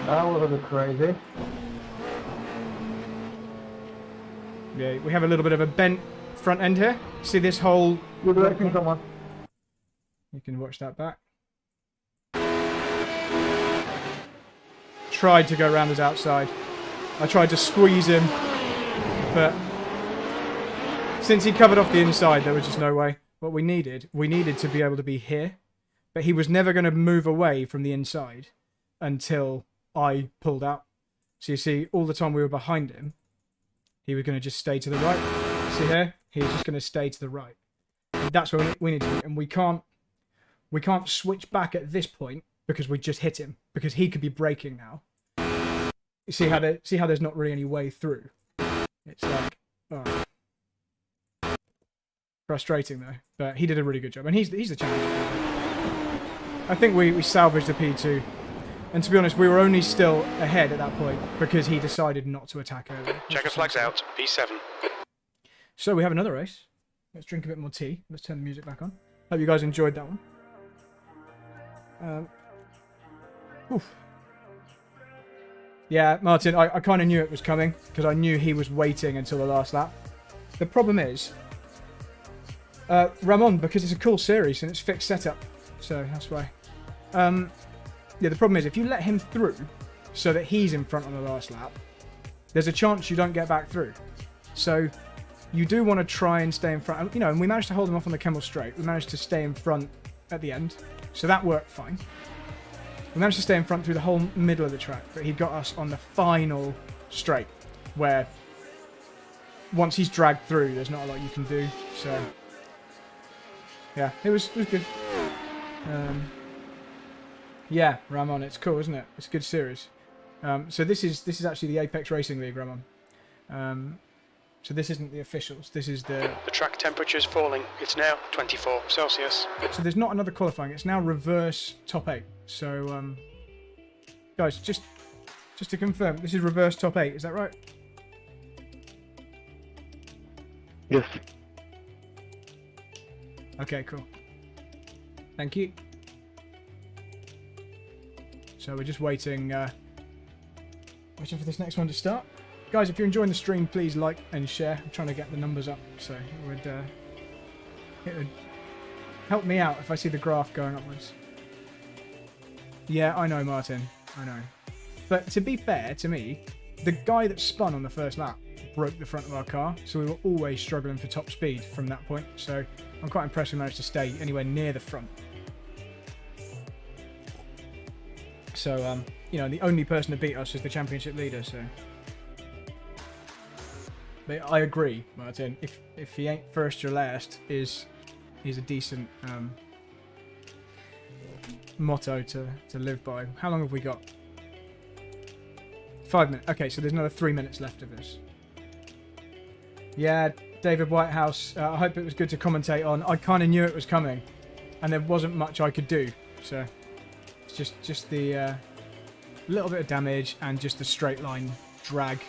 That was a bit crazy. Yeah, we have a little bit of a bent front end here. See this whole... Good racing, someone. You can watch that back. Tried to go around his outside. I tried to squeeze him, but since he covered off the inside, there was just no way. What we needed to be able to be here, but he was never going to move away from the inside until I pulled out. So you see, all the time we were behind him, he was going to just stay to the right. See here? He was just going to stay to the right. And that's where we need to be. And we can't switch back at this point because we just hit him. Because he could be braking now. You see how there's not really any way through. It's like, oh. Frustrating though. But he did a really good job. And he's the champion. I think we salvaged the P2. And to be honest, we were only still ahead at that point because he decided not to attack earlier. Checker flags out. P7. So we have another race. Let's drink a bit more tea. Let's turn the music back on. Hope you guys enjoyed that one. Oof. Yeah, Martin, I kind of knew it was coming because I knew he was waiting until the last lap. The problem is, Ramon, because it's a cool series and it's fixed setup, so that's why. Yeah, the problem is if you let him through so that he's in front on the last lap, there's a chance you don't get back through. So you do want to try and stay in front. You know, and we managed to hold him off on the Kemmel Straight. We managed to stay in front at the end, so that worked fine. We managed to stay in front through the whole middle of the track, but he got us on the final straight, where once he's dragged through, there's not a lot you can do. So yeah, it was good. Yeah, Ramon, it's cool, isn't it? It's a good series. So this is actually the Apex Racing League, Ramon. So this isn't the officials. This is the... The track temperature is falling. It's now 24 Celsius. So there's not another qualifying. It's now reverse top 8. So, guys, just to confirm, this is reverse top 8. Is that right? yes. Okay, cool. Thank you. So we're just waiting for this next one to start. Guys, if you're enjoying the stream, please like and share. I'm trying to get the numbers up, so it would help me out if I see the graph going upwards. Yeah, I know, Martin. I know. But to be fair to me, the guy that spun on the first lap broke the front of our car, so we were always struggling for top speed from that point. So I'm quite impressed we managed to stay anywhere near the front. So, you know, the only person to beat us is the championship leader, so... But I agree, Martin. If he ain't first or last, he's a decent motto to live by. How long have we got? 5 minutes. Okay, so there's another 3 minutes left of this. Yeah, David Whitehouse, I hope it was good to commentate on. I kind of knew it was coming, and there wasn't much I could do. So it's just the little bit of damage and just the straight line drag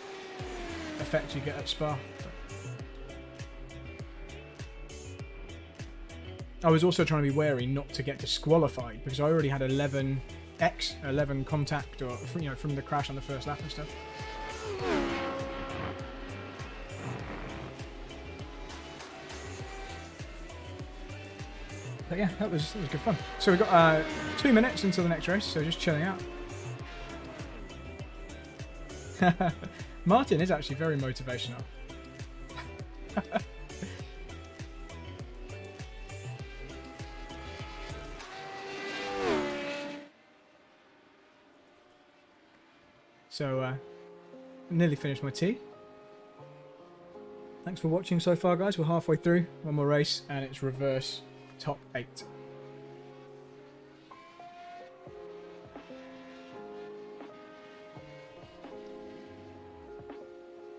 effect you get at Spa. I was also trying to be wary not to get disqualified because I already had 11 contact, or from the crash on the first lap and stuff. But yeah, that was good fun. So we've got 2 minutes until the next race, so just chilling out. Martin is actually very motivational. So, nearly finished my tea. Thanks for watching so far, guys. We're halfway through. One more race, and it's reverse top 8.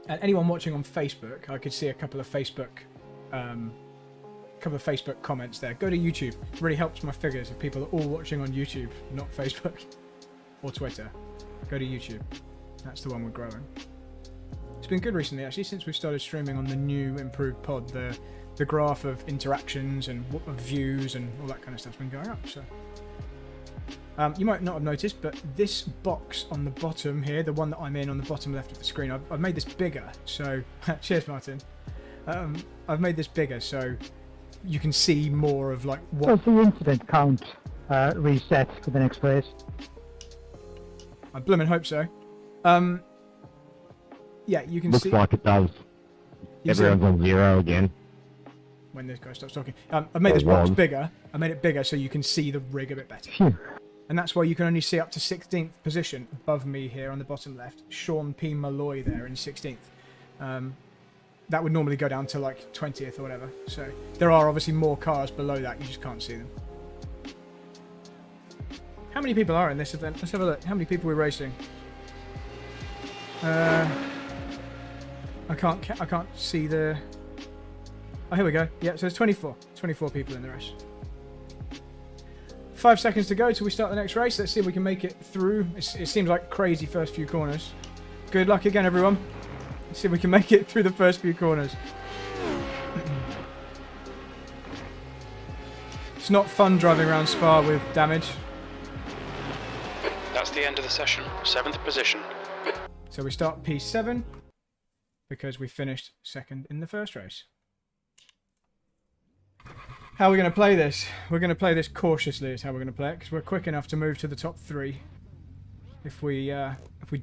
And anyone watching on Facebook, I could see a couple of Facebook comments there. Go to YouTube. It really helps my figures if people are all watching on YouTube, not Facebook or Twitter. Go to YouTube. That's the one we're growing. It's been good recently, actually, since we've started streaming on the new improved pod. The graph of interactions and of views and all that kind of stuff's been going up. So you might not have noticed, but this box on the bottom here, the one that I'm in on the bottom left of the screen, I've made this bigger. So cheers, Martin. I've made this bigger so you can see more of like what. Does the incident count reset for the next race? I blooming hope so. Yeah, you can see. Looks like it does. Everyone's on 0 again. When this guy stops talking. I've made this box bigger. I made it bigger so you can see the rig a bit better. Phew. And that's why you can only see up to 16th position above me here on the bottom left. Sean P. Malloy there in 16th. That would normally go down to like 20th or whatever. So there are obviously more cars below that. You just can't see them. How many people are in this event? Let's have a look. How many people are we racing? I can't see the. Oh, here we go. Yeah, so there's 24 people in the race. 5 seconds to go till we start the next race. Let's see if we can make it through. It seems like crazy first few corners. Good luck again, everyone. Let's see if we can make it through the first few corners. It's not fun driving around Spa with damage. That's the end of the session. 7th position. So we start P7 because we finished second in the first race. How are we going to play this? We're going to play this cautiously is how we're going to play it, because we're quick enough to move to the top 3 if we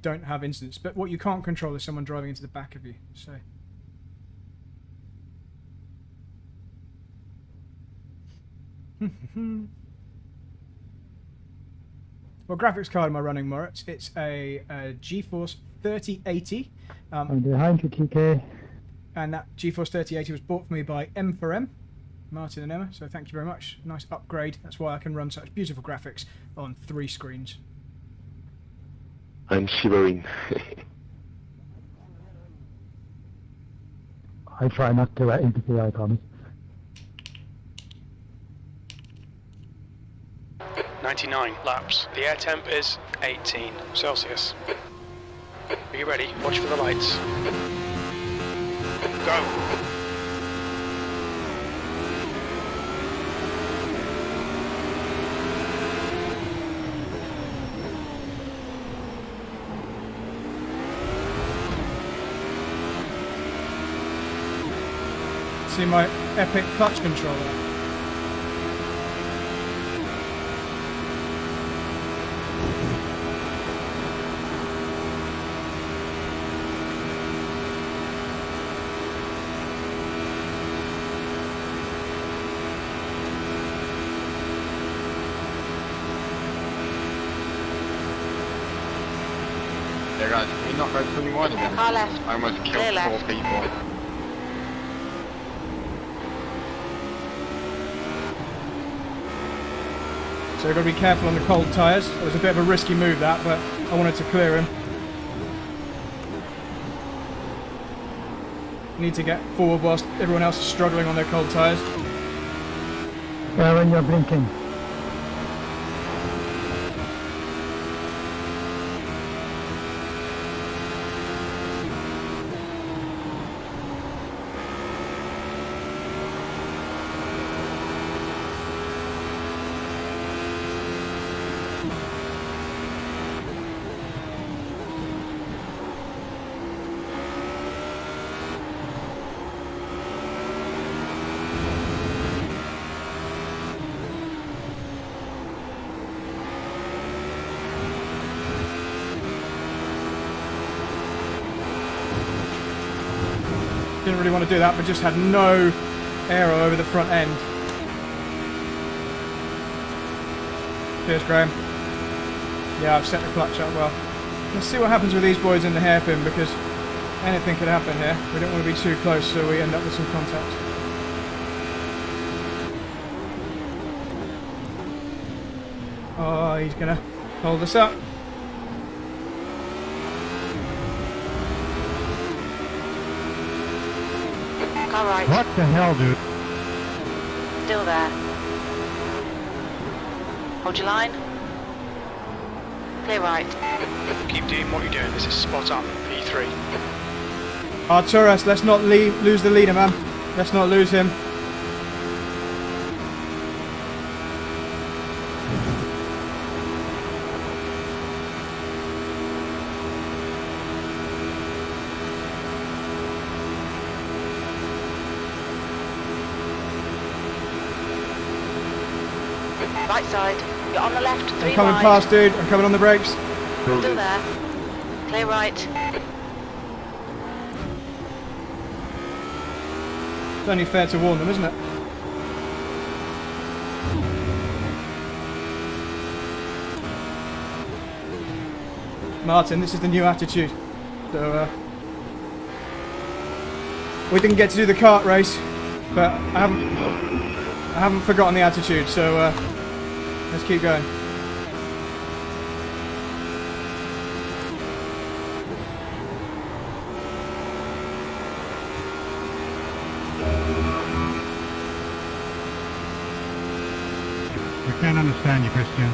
don't have incidents. But what you can't control is someone driving into the back of you. So what graphics card am I running, Moritz? It's a GeForce 3080. I'm behind you, TK. And that GeForce 3080 was bought for me by M4M, Martin and Emma, so thank you very much. Nice upgrade. That's why I can run such beautiful graphics on 3 screens. I'm shivering. I try not to interfere, I promise. 99 laps. The air temp is 18 Celsius. Are you ready? Watch for the lights. Go! See my epic clutch controller. Yeah guys, can we not go 21 again? Car left. I almost Clear killed left. 4 people. So we've got to be careful on the cold tyres. It was a bit of a risky move that, but I wanted to clear him. Need to get forward whilst everyone else is struggling on their cold tyres. Yeah, when you're blinking. Didn't really want to do that, but just had no aero over the front end. Cheers, Graham. Yeah, I've set the clutch up well. Let's see what happens with these boys in the hairpin, because anything could happen here. We don't want to be too close, so we end up with some contact. Oh, he's going to hold us up. Car right. What the hell, dude? Still there. Hold your line. Clear right. Keep doing what you're doing. This is spot on. P3. Arturas, let's not lose the leader, man. Let's not lose him. Right side. You're on the left. 3 I'm coming wide. past, dude. I'm coming on the brakes. Still there. Clear right. It's only fair to warn them, isn't it? Martin, this is the new attitude. So, we didn't get to do the kart race, but I haven't forgotten the attitude, so let's keep going. I can't understand you, Christian.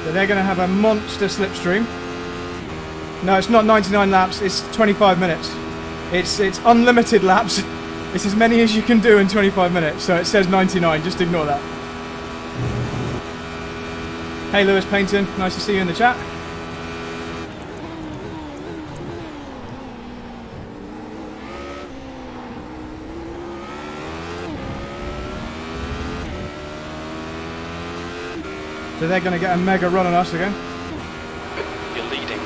So they're going to have a monster slipstream. No, it's not 99 laps, it's 25 minutes. It's unlimited laps. It's as many as you can do in 25 minutes. So it says 99, just ignore that. Hey Lewis Paynton, nice to see you in the chat. So they're going to get a mega run on us again. You're leading.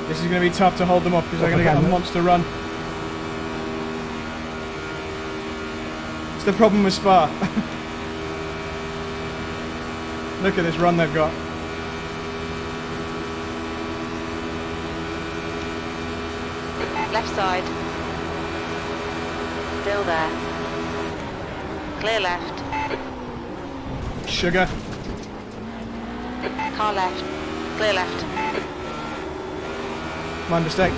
This is going to be tough to hold them off because they're going to get a monster run. It's the problem with Spa. Look at this run they've got. Left side. Still there. Clear left. Sugar. Car left. Clear left. My mistake.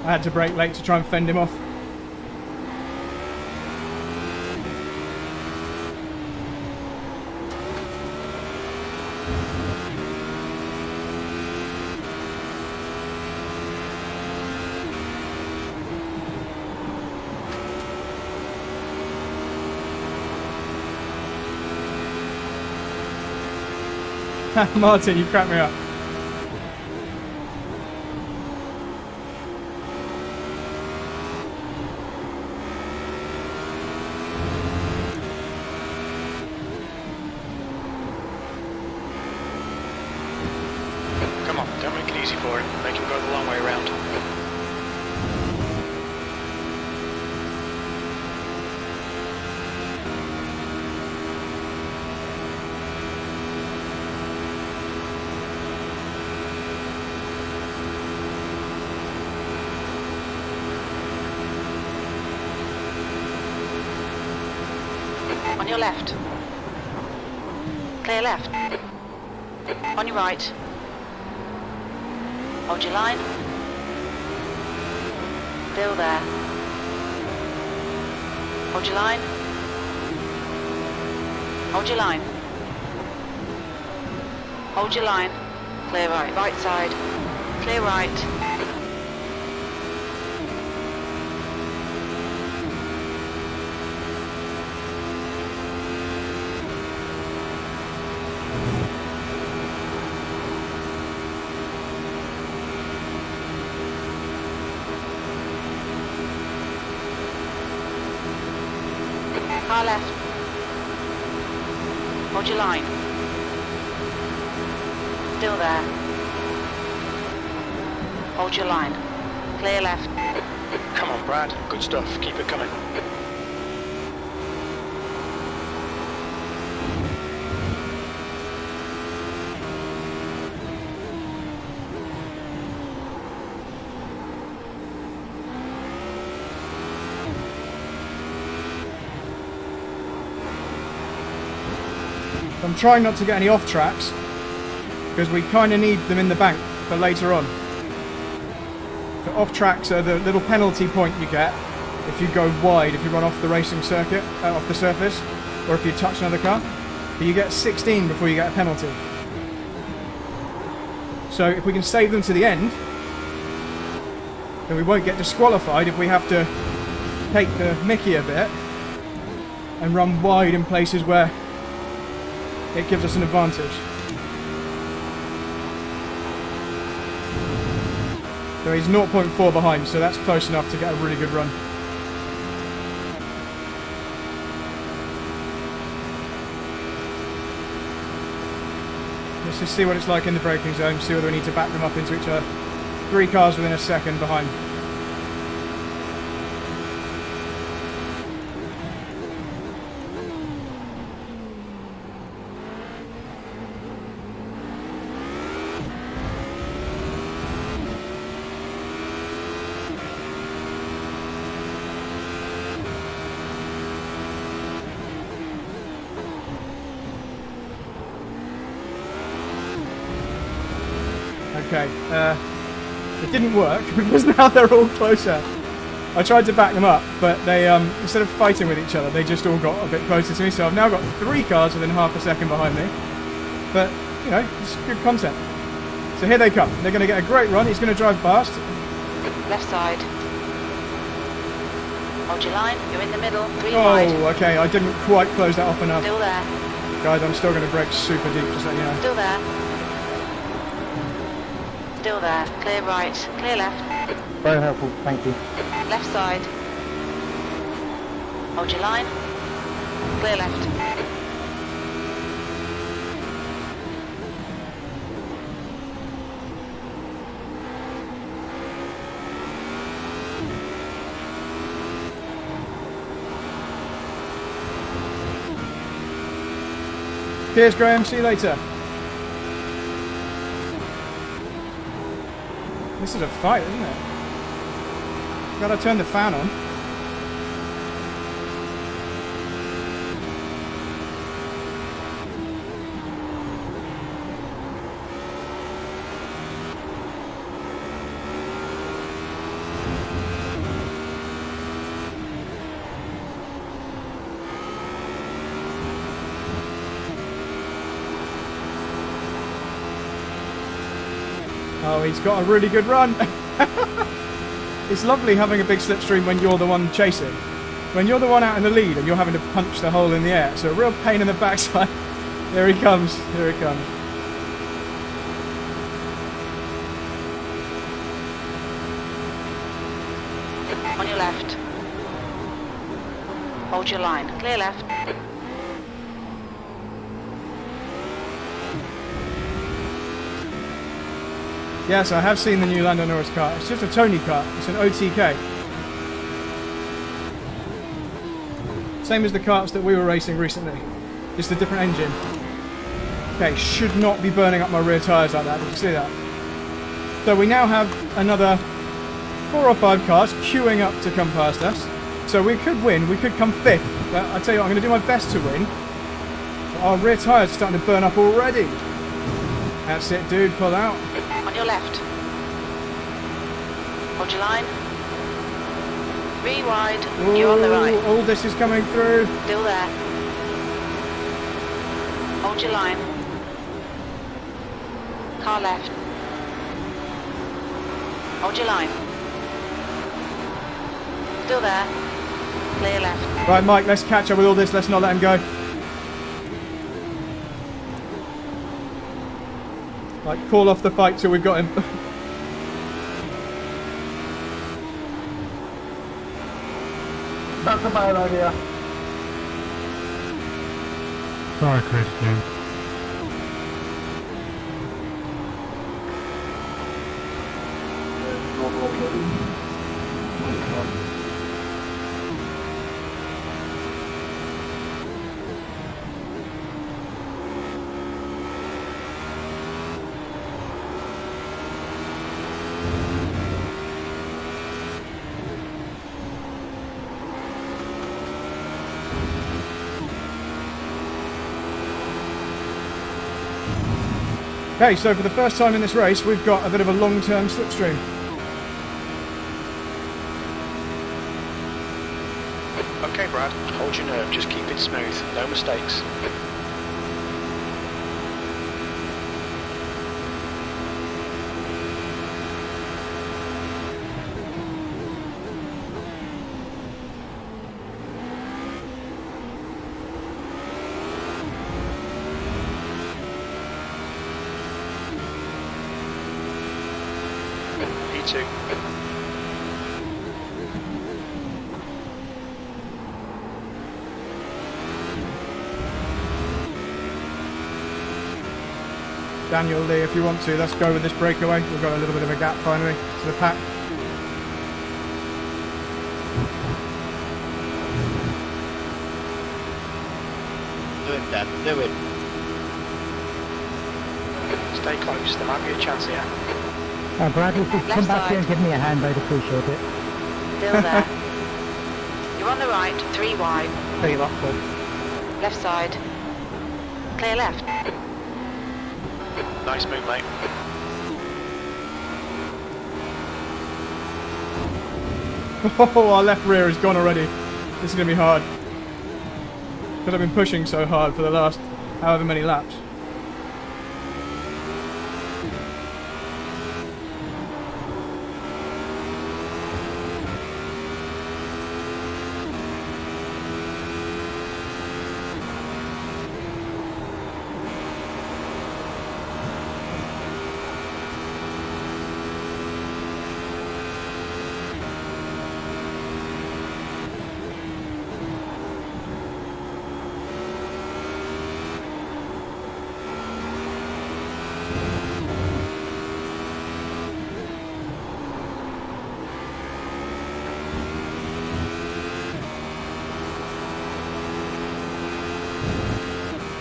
I had to brake late to try and fend him off. Martin, you cracked me up. easy for him. Make him go the long way round. On your left. Clear left. On your right. Hold your line. Still there. Hold your line. Hold your line. Hold your line. Clear right. Right side. Clear right. Car left. Hold your line. Still there. Hold your line. Clear left. Come on, Brad. Good stuff. Keep it coming. I'm trying not to get any off tracks because we kind of need them in the bank for later on. The off tracks are the little penalty point you get if you go wide, if you run off the racing circuit, off the surface, or if you touch another car. But you get 16 before you get a penalty. So if we can save them to the end, then we won't get disqualified if we have to take the mickey a bit and run wide in places where it gives us an advantage. So he's 0.4 behind, so that's close enough to get a really good run. Let's just see what it's like in the braking zone, see whether we need to back them up into each other. 3 cars within a second behind. Okay, it didn't work because now they're all closer. I tried to back them up, but they, instead of fighting with each other, they just all got a bit closer to me. So I've now got 3 cars within half a second behind me. But, you know, it's good content. So here they come. They're going to get a great run. He's going to drive past. Left side. Hold your line. You're in the middle. 3 wide. Oh, okay. I didn't quite close that off enough. Still there. Guys, I'm still going to brake super deep, just so you know. Still there. Still there. Clear right. Clear left. Very helpful, thank you. Left side. Hold your line. Clear left. Cheers, Graham. See you later. This is a fight, isn't it? Gotta turn the fan on. Oh, he's got a really good run. It's lovely having a big slipstream when you're the one chasing. When you're the one out in the lead and you're having to punch the hole in the air. So a real pain in the backside. There he comes. Here he comes. On your left. Hold your line. Clear left. Yes, I have seen the new Lando Norris car. It's just a Tony car. It's an OTK. Same as the karts that we were racing recently. Just a different engine. Okay, should not be burning up my rear tyres like that. Did you see that? So we now have another 4 or 5 cars queuing up to come past us. So we could win. We could come 5th. But I tell you what, I'm going to do my best to win. But our rear tyres are starting to burn up already. That's it, dude. Pull out. On your left. Hold your line. 3 wide. You're on the right. All this is coming through. Still there. Hold your line. Car left. Hold your line. Still there. Clear left. Right, Mike, let's catch up with all this. Let's not let him go. Like, call off the fight till we've got him. That's a bad idea. Sorry, Christian. Okay, so for the first time in this race, we've got a bit of a long-term slipstream. Okay, Brad, hold your nerve, just keep it smooth, no mistakes. P2. Daniel, Lee, if you want to, let's go with this breakaway. We've got a little bit of a gap finally to the pack. Do it, Dad. Do it. Stay close, there might be a chance here. Brad, if you come Left back here and side. give me a hand, I'd appreciate it. Still there. You're on the right. 3 wide. Tell you what, Paul. Left side. Clear left. Nice move, mate. Oh, our left rear is gone already. This is going to be hard. Because I've been pushing so hard for the last however many laps.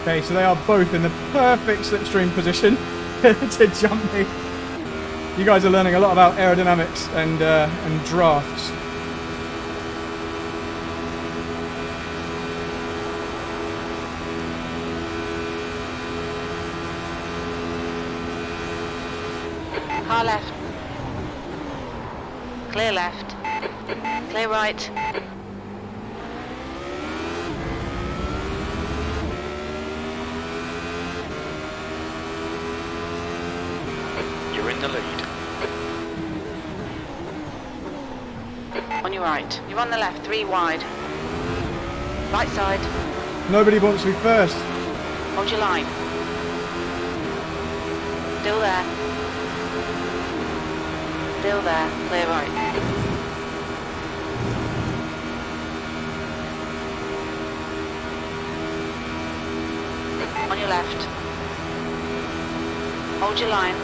Okay, so they are both in the perfect slipstream position to jump me. You guys are learning a lot about aerodynamics and drafts. Car left. Clear left. Clear right. You're in the lead. On your right. You're on the left. 3 wide. Right side. Nobody wants to be first. Hold your line. Still there. Still there. Clear right. On your left. Hold your line.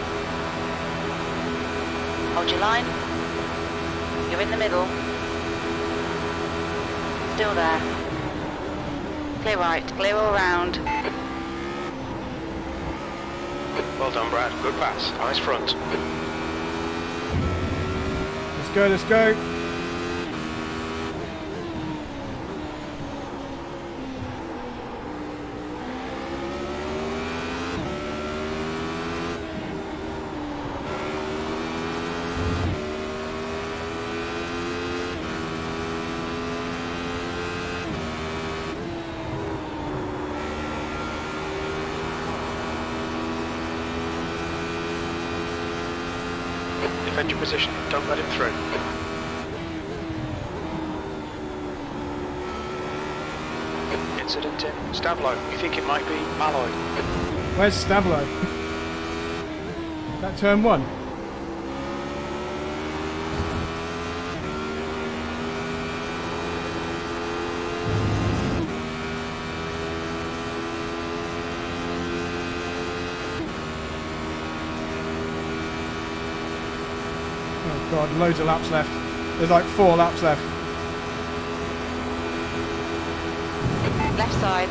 Hold your line. You're in the middle. Still there. Clear right, clear all round. Well done, Brad. Good pass. Nice front. Let's go, let's go. Defend your position. Don't let him through. Incident in Stablo. We think it might be Malloy. Where's Stablo? That turn 1. Oh god, loads of laps left. There's like 4 laps left. Left side.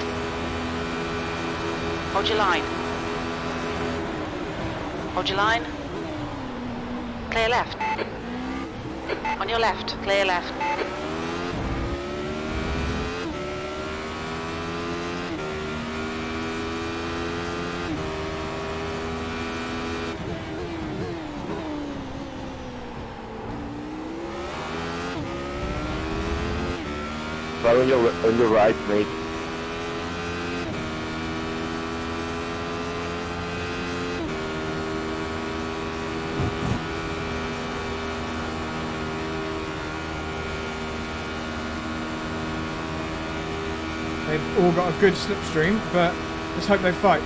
Hold your line. Hold your line. Clear left. On your left, clear left. Right on your right, mate. They've all got a good slipstream, but let's hope they fight.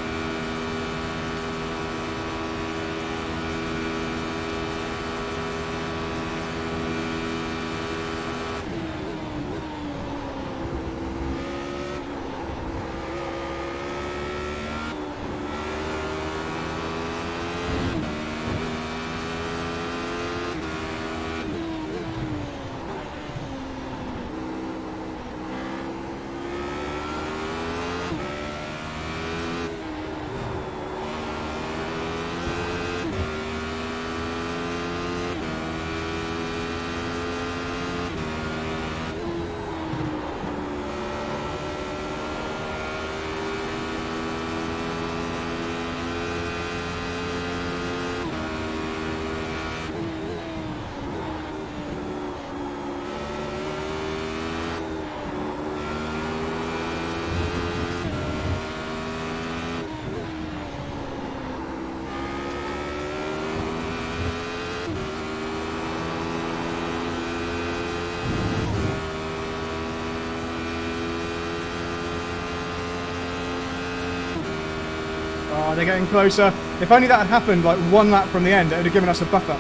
Oh, they're getting closer. If only that had happened like 1 lap from the end, it would have given us a buffer.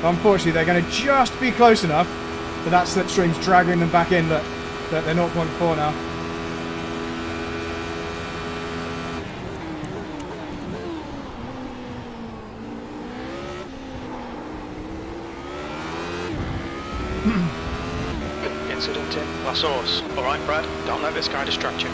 But unfortunately, they're going to just be close enough that that slipstream's dragging them back in. Look, they're 0.4 now. Incident in La Source. Alright, Brad. Don't let this guy distract you.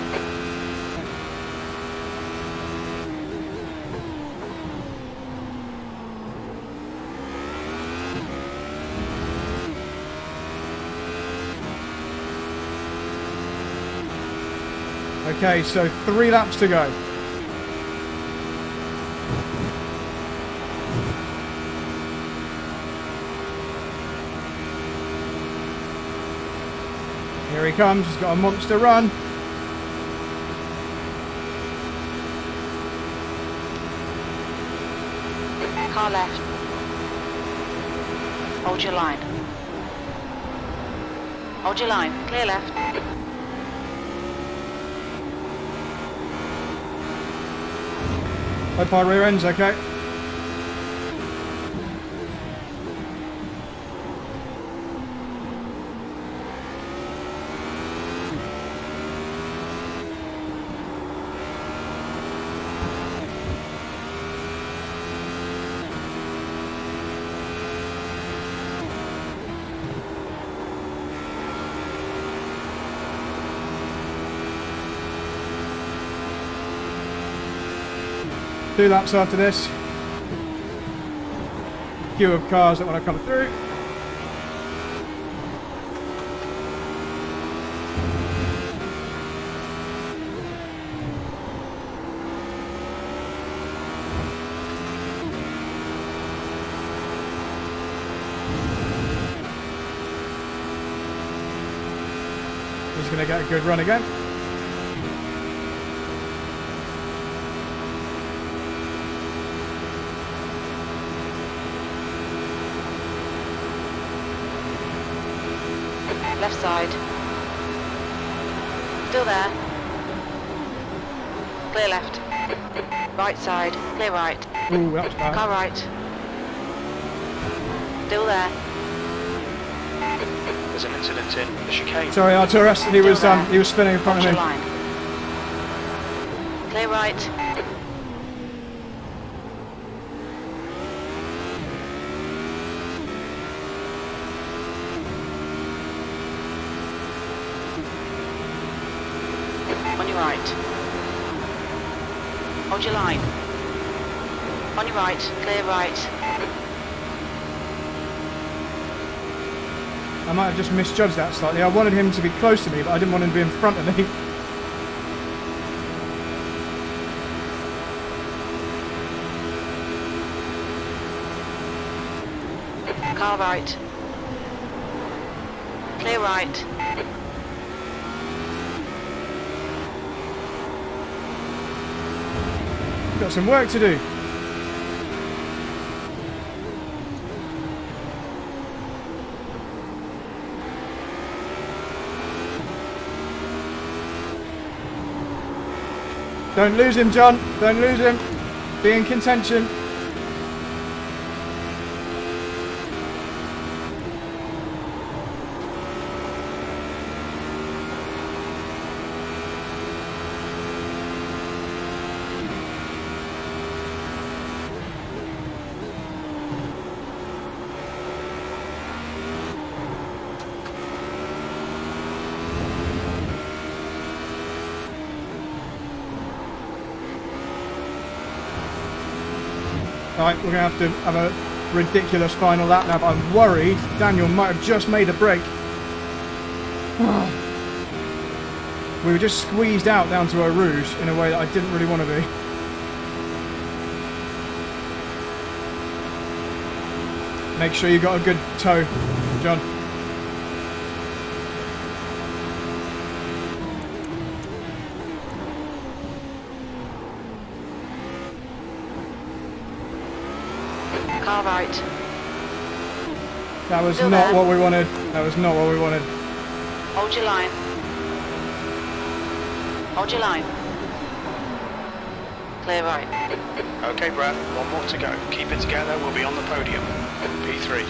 Okay, so 3 laps to go. Here he comes, he's got a monster run. Car left. Hold your line. Hold your line. Clear left. Hope our rear end's okay. 2 laps after this. Queue of cars that want to come through. He's going to get a good run again. Left side. Still there. Clear left. Right side. Clear right. Ooh, that was bad. Car right. Still there. There's an incident in the chicane. Sorry, Arturus, he was spinning in front Watch of your me. line. Clear right. On your right. Hold your line. On your right. Clear right. I might have just misjudged that slightly. I wanted him to be close to me, but I didn't want him to be in front of me. Car right. Clear right. Got some work to do. Don't lose him, John. Don't lose him. Be in contention. Right, we're going to have a ridiculous final lap now, but I'm worried Daniel might have just made a break. We were just squeezed out down to Eau Rouge in a way that I didn't really want to be. Make sure you got a good toe, John. Car right. That was Still not there. what we wanted. That was not what we wanted. Hold your line. Hold your line. Clear right. Okay, Brad, one more to go. Keep it together, we'll be on the podium. P3.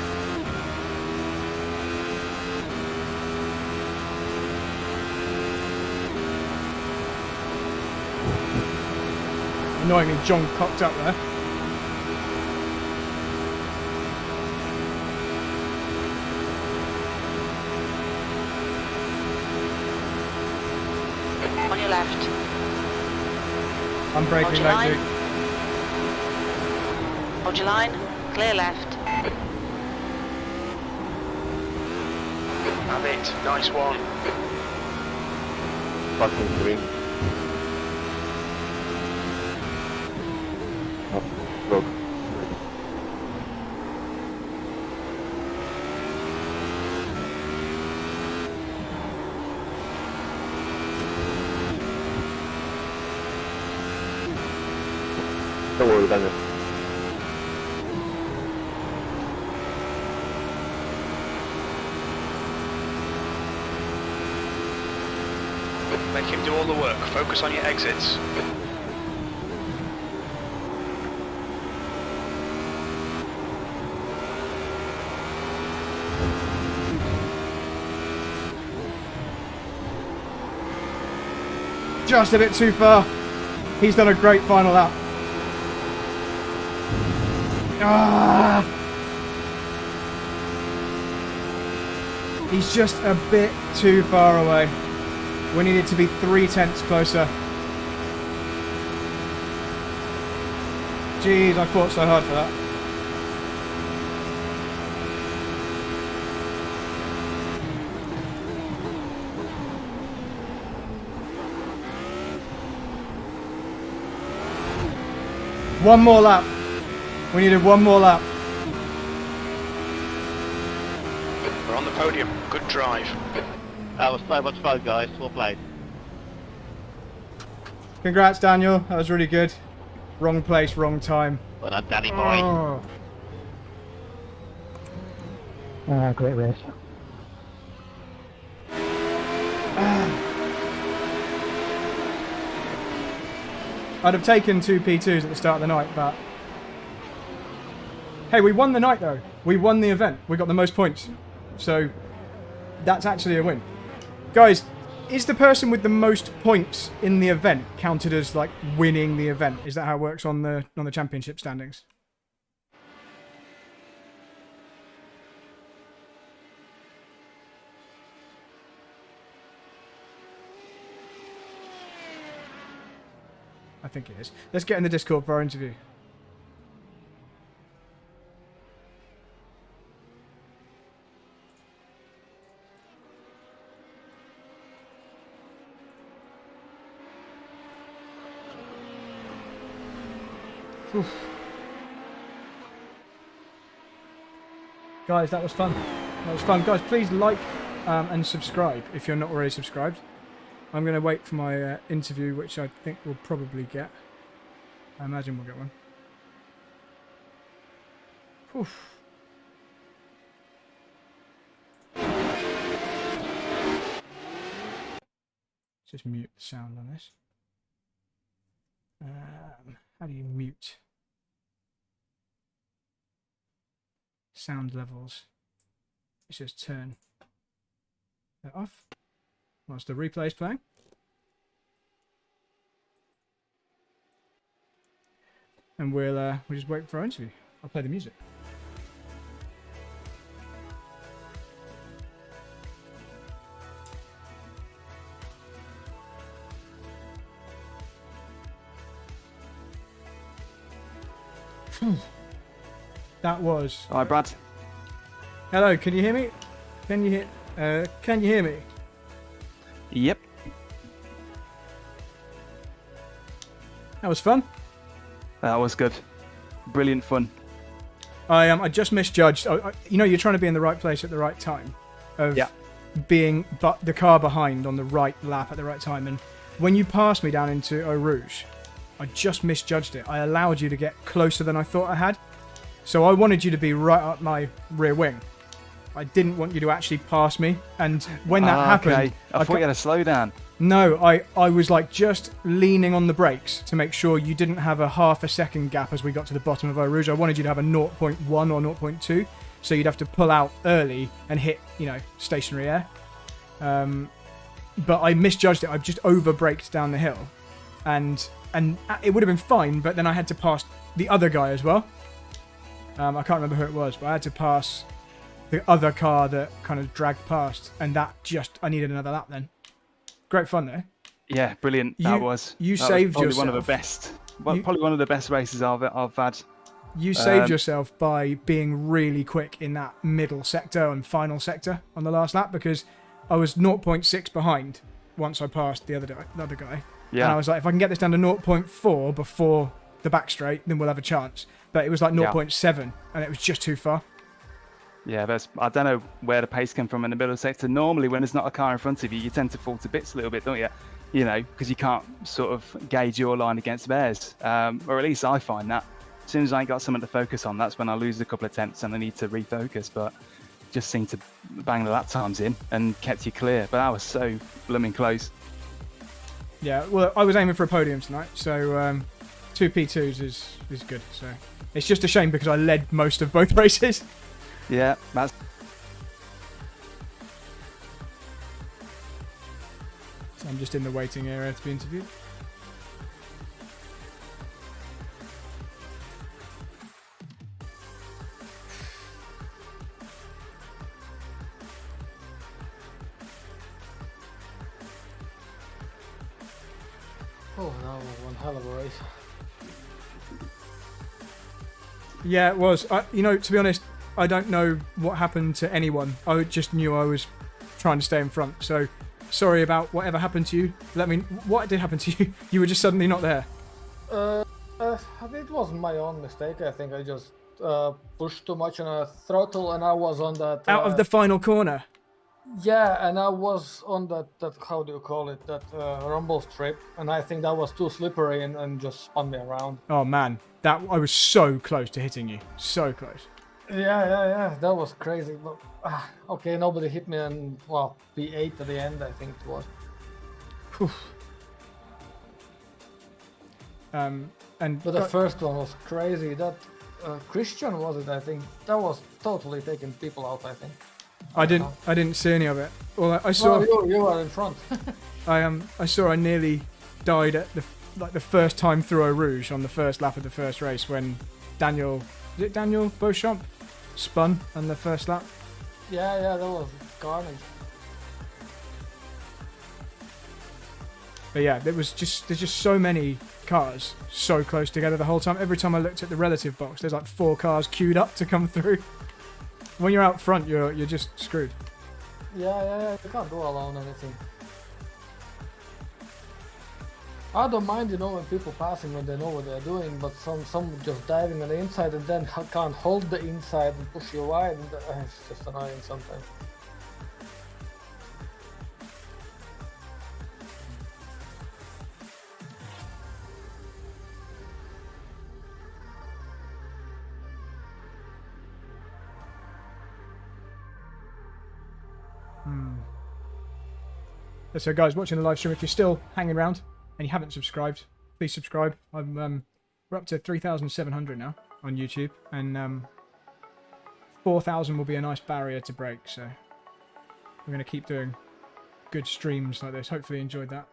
Annoyingly, John cocked up there. On your left. I'm Hold braking your late, line. Luke. Hold your line. Clear left. Have it. Nice one. Fucking green. Oh, look. Don't worry, Daniel. Make him do all the work. Focus on your exits. Just a bit too far. He's done a great final lap. Ah! He's just a bit too far away. We needed to be 3 tenths closer. Jeez, I fought so hard for that. One more lap. We needed one more lap. We're on the podium. Good drive. That was so much fun, guys. Well played. Congrats, Daniel. That was really good. Wrong place, wrong time. Well done, Danny boy. Oh. Great race. I'd have taken 2 P2s at the start of the night, but... Hey, we won the night, though. We won the event. We got the most points. So, that's actually a win. Guys, is the person with the most points in the event counted as, like, winning the event? Is that how it works on the championship standings? I think it is. Let's get in the Discord for our interview. Oof. Guys, that was fun. That was fun. Guys, please like and subscribe if you're not already subscribed. I'm going to wait for my interview, which I think we'll probably get. I imagine we'll get one. Oof. Just mute the sound on this. How do you mute? Sound levels. Let's just turn that off. Whilst the replay is playing. And we'll just wait for our interview. I'll play the music. That was. Hi, Brad. Hello, can you hear me? Can you hear me? Yep. That was fun. That was good. Brilliant fun. I just misjudged. You know, you're trying to be in the right place at the right time. Of being the car behind on the right lap at the right time. And when you passed me down into Eau Rouge, I just misjudged it. I allowed you to get closer than I thought I had. So I wanted you to be right up my rear wing. I didn't want you to actually pass me. And when that happened... Okay. I thought you had to slow down. No, I was like just leaning on the brakes to make sure you didn't have a half a second gap as we got to the bottom of Eau Rouge. I wanted you to have a 0.1 or 0.2, so you'd have to pull out early and hit, you know, stationary air. But I misjudged it. I just over-braked down the hill. And it would have been fine, but then I had to pass the other guy as well. I can't remember who it was, but I had to pass the other car that kind of dragged past, and I needed another lap then. Great fun though. Yeah, brilliant. You saved probably yourself. One of the best. Probably one of the best races I've had. You saved yourself by being really quick in that middle sector and final sector on the last lap, because I was 0.6 behind once I passed the other guy. Yeah. And I was like, if I can get this down to 0.4 before the back straight, then we'll have a chance. But it was like 0.7, and it was just too far. Yeah, I don't know where the pace came from in the middle sector. Normally, when there's not a car in front of you, you tend to fall to bits a little bit, don't you? You know, because you can't sort of gauge your line against theirs. Or at least I find that. As soon as I ain't got something to focus on, that's when I lose a couple of attempts and I need to refocus. But just seemed to bang the lap times in and kept you clear. But that was so blooming close. Yeah, well, I was aiming for a podium tonight, so 2 P2s is good. So it's just a shame because I led most of both races. Yeah, that's... So I'm just in the waiting area to be interviewed. Oh, that was one hell of a race. Yeah, it was. To be honest, I don't know what happened to anyone. I just knew I was trying to stay in front. So, sorry about whatever happened to you. What did happen to you? You were just suddenly not there. It wasn't my own mistake. I think I just pushed too much on a throttle, and I was on that. Out of the final corner. Yeah, and I was on that how do you call it? That rumble strip, and I think that was too slippery and just spun me around. Oh man, I was so close to hitting you. So close. Yeah. That was crazy. But okay, nobody hit me, and well, P8 at the end, I think it was. But the first one was crazy. That Christian was it? I think that was totally taking people out. I think. I didn't see any of it. Well, I saw. Well, you were in front. I saw. I nearly died at the first time through Eau Rouge on the first lap of the first race when Daniel Beauchamp spun on the first lap. Yeah, that was carnage. But yeah, there's just so many cars so close together the whole time. Every time I looked at the relative box, there's like 4 cars queued up to come through. When you're out front, you're just screwed. Yeah, you can't do alone anything. I don't mind, when people passing when they know what they're doing, but some just diving on the inside and then can't hold the inside and push you wide. And it's just annoying sometimes. So guys, watching the live stream, if you're still hanging around and you haven't subscribed, please subscribe. We're up to 3,700 now on YouTube, and 4,000 will be a nice barrier to break. So we're going to keep doing good streams like this. Hopefully you enjoyed that.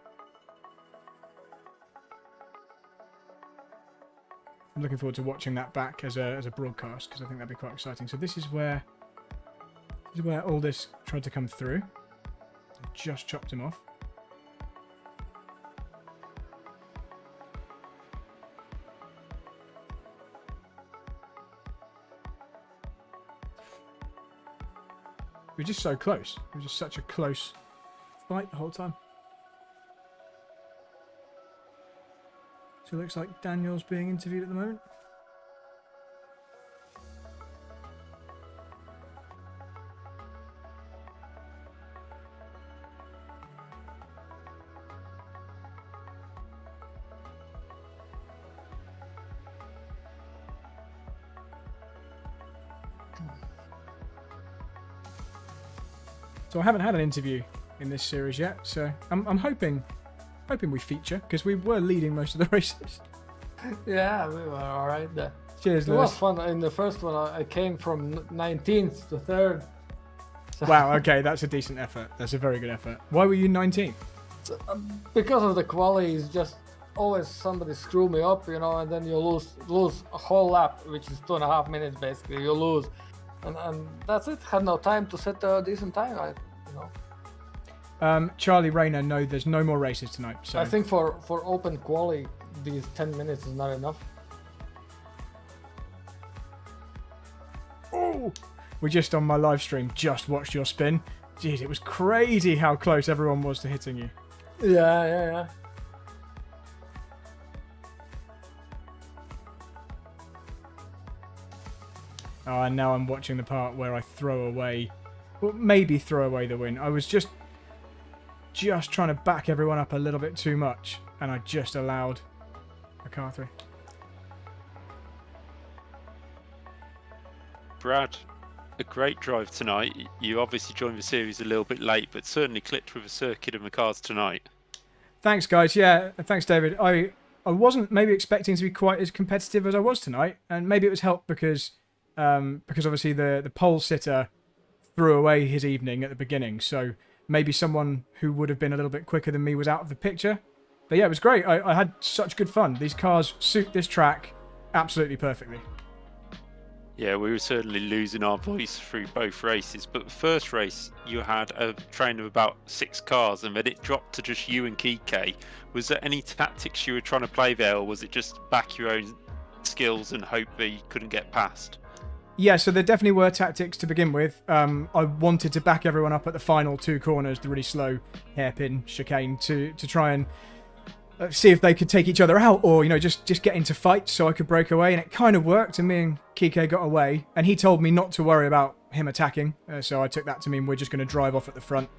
I'm looking forward to watching that back as a broadcast, because I think that'd be quite exciting. So this is where all this tried to come through. Just chopped him off. We're just so close. It was just such a close fight the whole time. So it looks like Daniel's being interviewed at the moment. So I haven't had an interview in this series yet, so I'm hoping we feature, because we were leading most of the races. Yeah, we were alright there. Cheers, It Lewis. was fun. In the first one, I came from 19th to 3rd. So Wow, okay, that's a decent effort. That's a very good effort. Why were you 19th? because of the quality, it's just always somebody screw me up, and then you lose a whole lap, which is 2.5 minutes basically. You lose. And that's it. Had no time to set a decent time. Charlie Rayner, no, there's no more races tonight. So I think for open quali, these 10 minutes is not enough. Oh, we just on my live stream just watched your spin. Jeez, it was crazy how close everyone was to hitting you. Yeah. Oh, and now I'm watching the part where I maybe throw away the win. I was just trying to back everyone up a little bit too much, and I just allowed a car through. Brad, a great drive tonight. You obviously joined the series a little bit late, but certainly clicked with the circuit and the cars tonight. Thanks, guys. Yeah, thanks, David. I wasn't maybe expecting to be quite as competitive as I was tonight, and maybe it was helped because obviously the pole sitter threw away his evening at the beginning, so maybe someone who would have been a little bit quicker than me was out of the picture. But yeah, it was great. I had such good fun. These cars suit this track absolutely perfectly. Yeah, we were certainly losing our voice through both races, but the first race you had a train of about 6 cars and then it dropped to just you and Kike. Was there any tactics you were trying to play there, or was it just back your own skills and hope that he couldn't get past? Yeah, so there definitely were tactics to begin with. I wanted to back everyone up at the final 2 corners, the really slow hairpin chicane, to try and see if they could take each other out, or just get into fights so I could break away. And it kind of worked, and me and Kike got away. And he told me not to worry about him attacking, so I took that to mean we're just going to drive off at the front.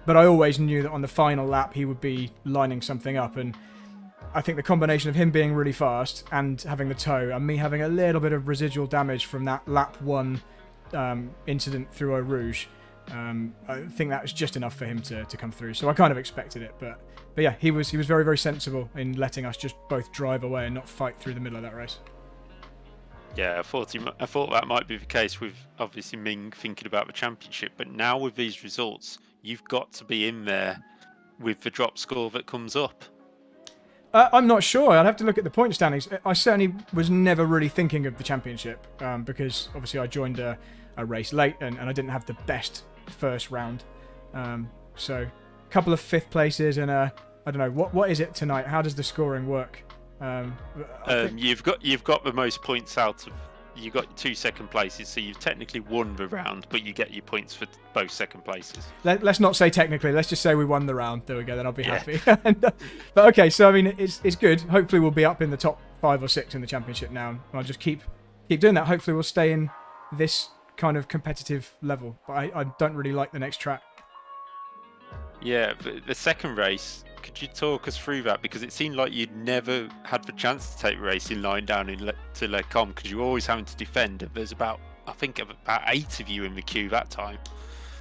But I always knew that on the final lap he would be lining something up, and I think the combination of him being really fast and having the tow, and me having a little bit of residual damage from that lap 1 incident through Eau Rouge, I think that was just enough for him to come through. So I kind of expected it, but yeah, he was very, very sensible in letting us just both drive away and not fight through the middle of that race. Yeah, I thought that might be the case with obviously Ming thinking about the championship, but now with these results, you've got to be in there with the drop score that comes up. I'm not sure. I'd have to look at the point standings. I certainly was never really thinking of the championship because obviously I joined a race late and I didn't have the best first round. So a couple of 5th places and I don't know, what is it tonight? How does the scoring work? You've got the most points out of. You got 2 second places, so you've technically won the round, but you get your points for both second places. Let's not say technically. Let's just say we won the round. There we go. Then I'll be happy. But okay, so I mean, it's good. Hopefully, we'll be up in the top 5 or 6 in the championship now. And I'll just keep doing that. Hopefully, we'll stay in this kind of competitive level. But I don't really like the next track. Yeah, but the second race. Could you talk us through that? Because it seemed like you'd never had the chance to take racing line down to Le Com because you were always having to defend. There's about 8 of you in the queue that time.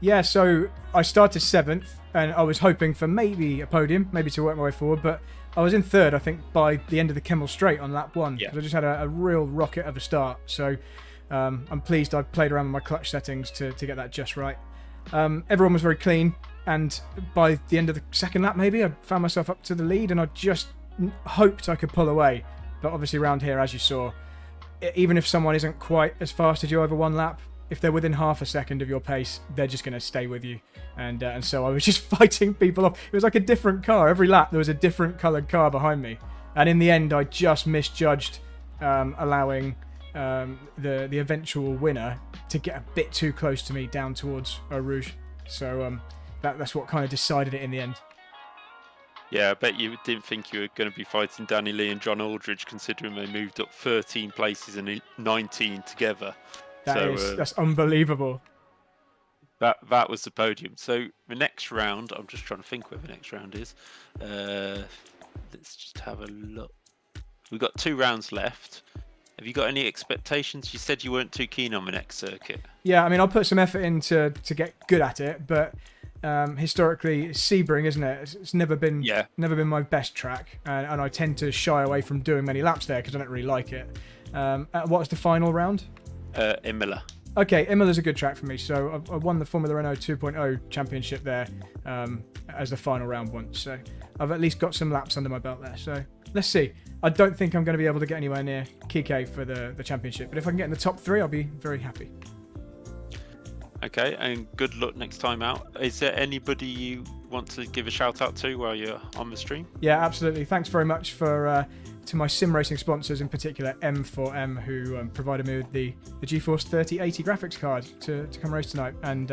Yeah, so I started 7th and I was hoping for maybe a podium, maybe to work my way forward, but I was in 3rd, I think, by the end of the Kemmel Straight on lap 1. Yeah. I just had a real rocket of a start. So I'm pleased I played around with my clutch settings to get that just right. Everyone was very clean. And by the end of the second lap, maybe, I found myself up to the lead and I just hoped I could pull away. But obviously around here, as you saw, even if someone isn't quite as fast as you over 1 lap, if they're within half a second of your pace, they're just going to stay with you. And so I was just fighting people off. It was like a different car. Every lap, there was a different coloured car behind me. And in the end, I just misjudged allowing the eventual winner to get a bit too close to me down towards Eau Rouge. So that's what kind of decided it in the end. Yeah, I bet you didn't think you were going to be fighting Danny Lee and John Aldridge, considering they moved up 13 places and 19 together. That's unbelievable. That was the podium. So the next round, I'm just trying to think where the next round is. Let's just have a look. We've got 2 rounds left. Have you got any expectations? You said you weren't too keen on the next circuit. Yeah, I mean, I'll put some effort in to get good at it, but historically, it's Sebring, isn't it? It's never been my best track, and I tend to shy away from doing many laps there because I don't really like it. What's the final round? Imola. Okay, Imola's a good track for me, so I won the Formula Renault 2.0 championship there as the final round once, so I've at least got some laps under my belt there, so let's see. I don't think I'm going to be able to get anywhere near Kike for the championship, but if I can get in the top 3, I'll be very happy. Okay, and good luck next time out. Is there anybody you want to give a shout out to while you're on the stream? Yeah, absolutely. Thanks very much to my sim racing sponsors, in particular M4M, who provided me with the GeForce 3080 graphics card to come race tonight, and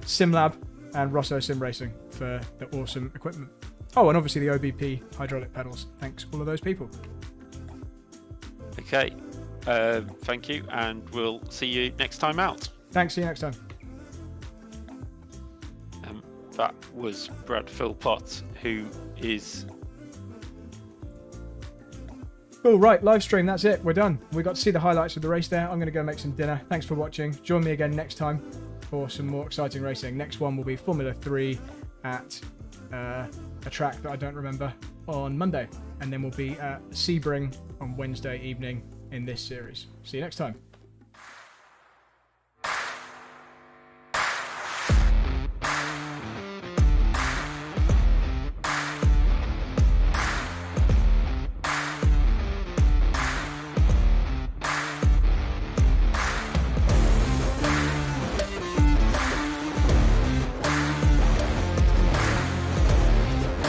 SimLab and Rosso Sim Racing for the awesome equipment. Oh, and obviously the OBP hydraulic pedals. Thanks, all of those people. Okay, thank you, and we'll see you next time out. Thanks, see you next time. That was Brad Philpot, who is... Cool, right, live stream, that's it, we're done. We got to see the highlights of the race there. I'm going to go make some dinner. Thanks for watching. Join me again next time for some more exciting racing. Next one will be Formula 3 at a track that I don't remember on Monday. And then we'll be at Sebring on Wednesday evening in this series. See you next time.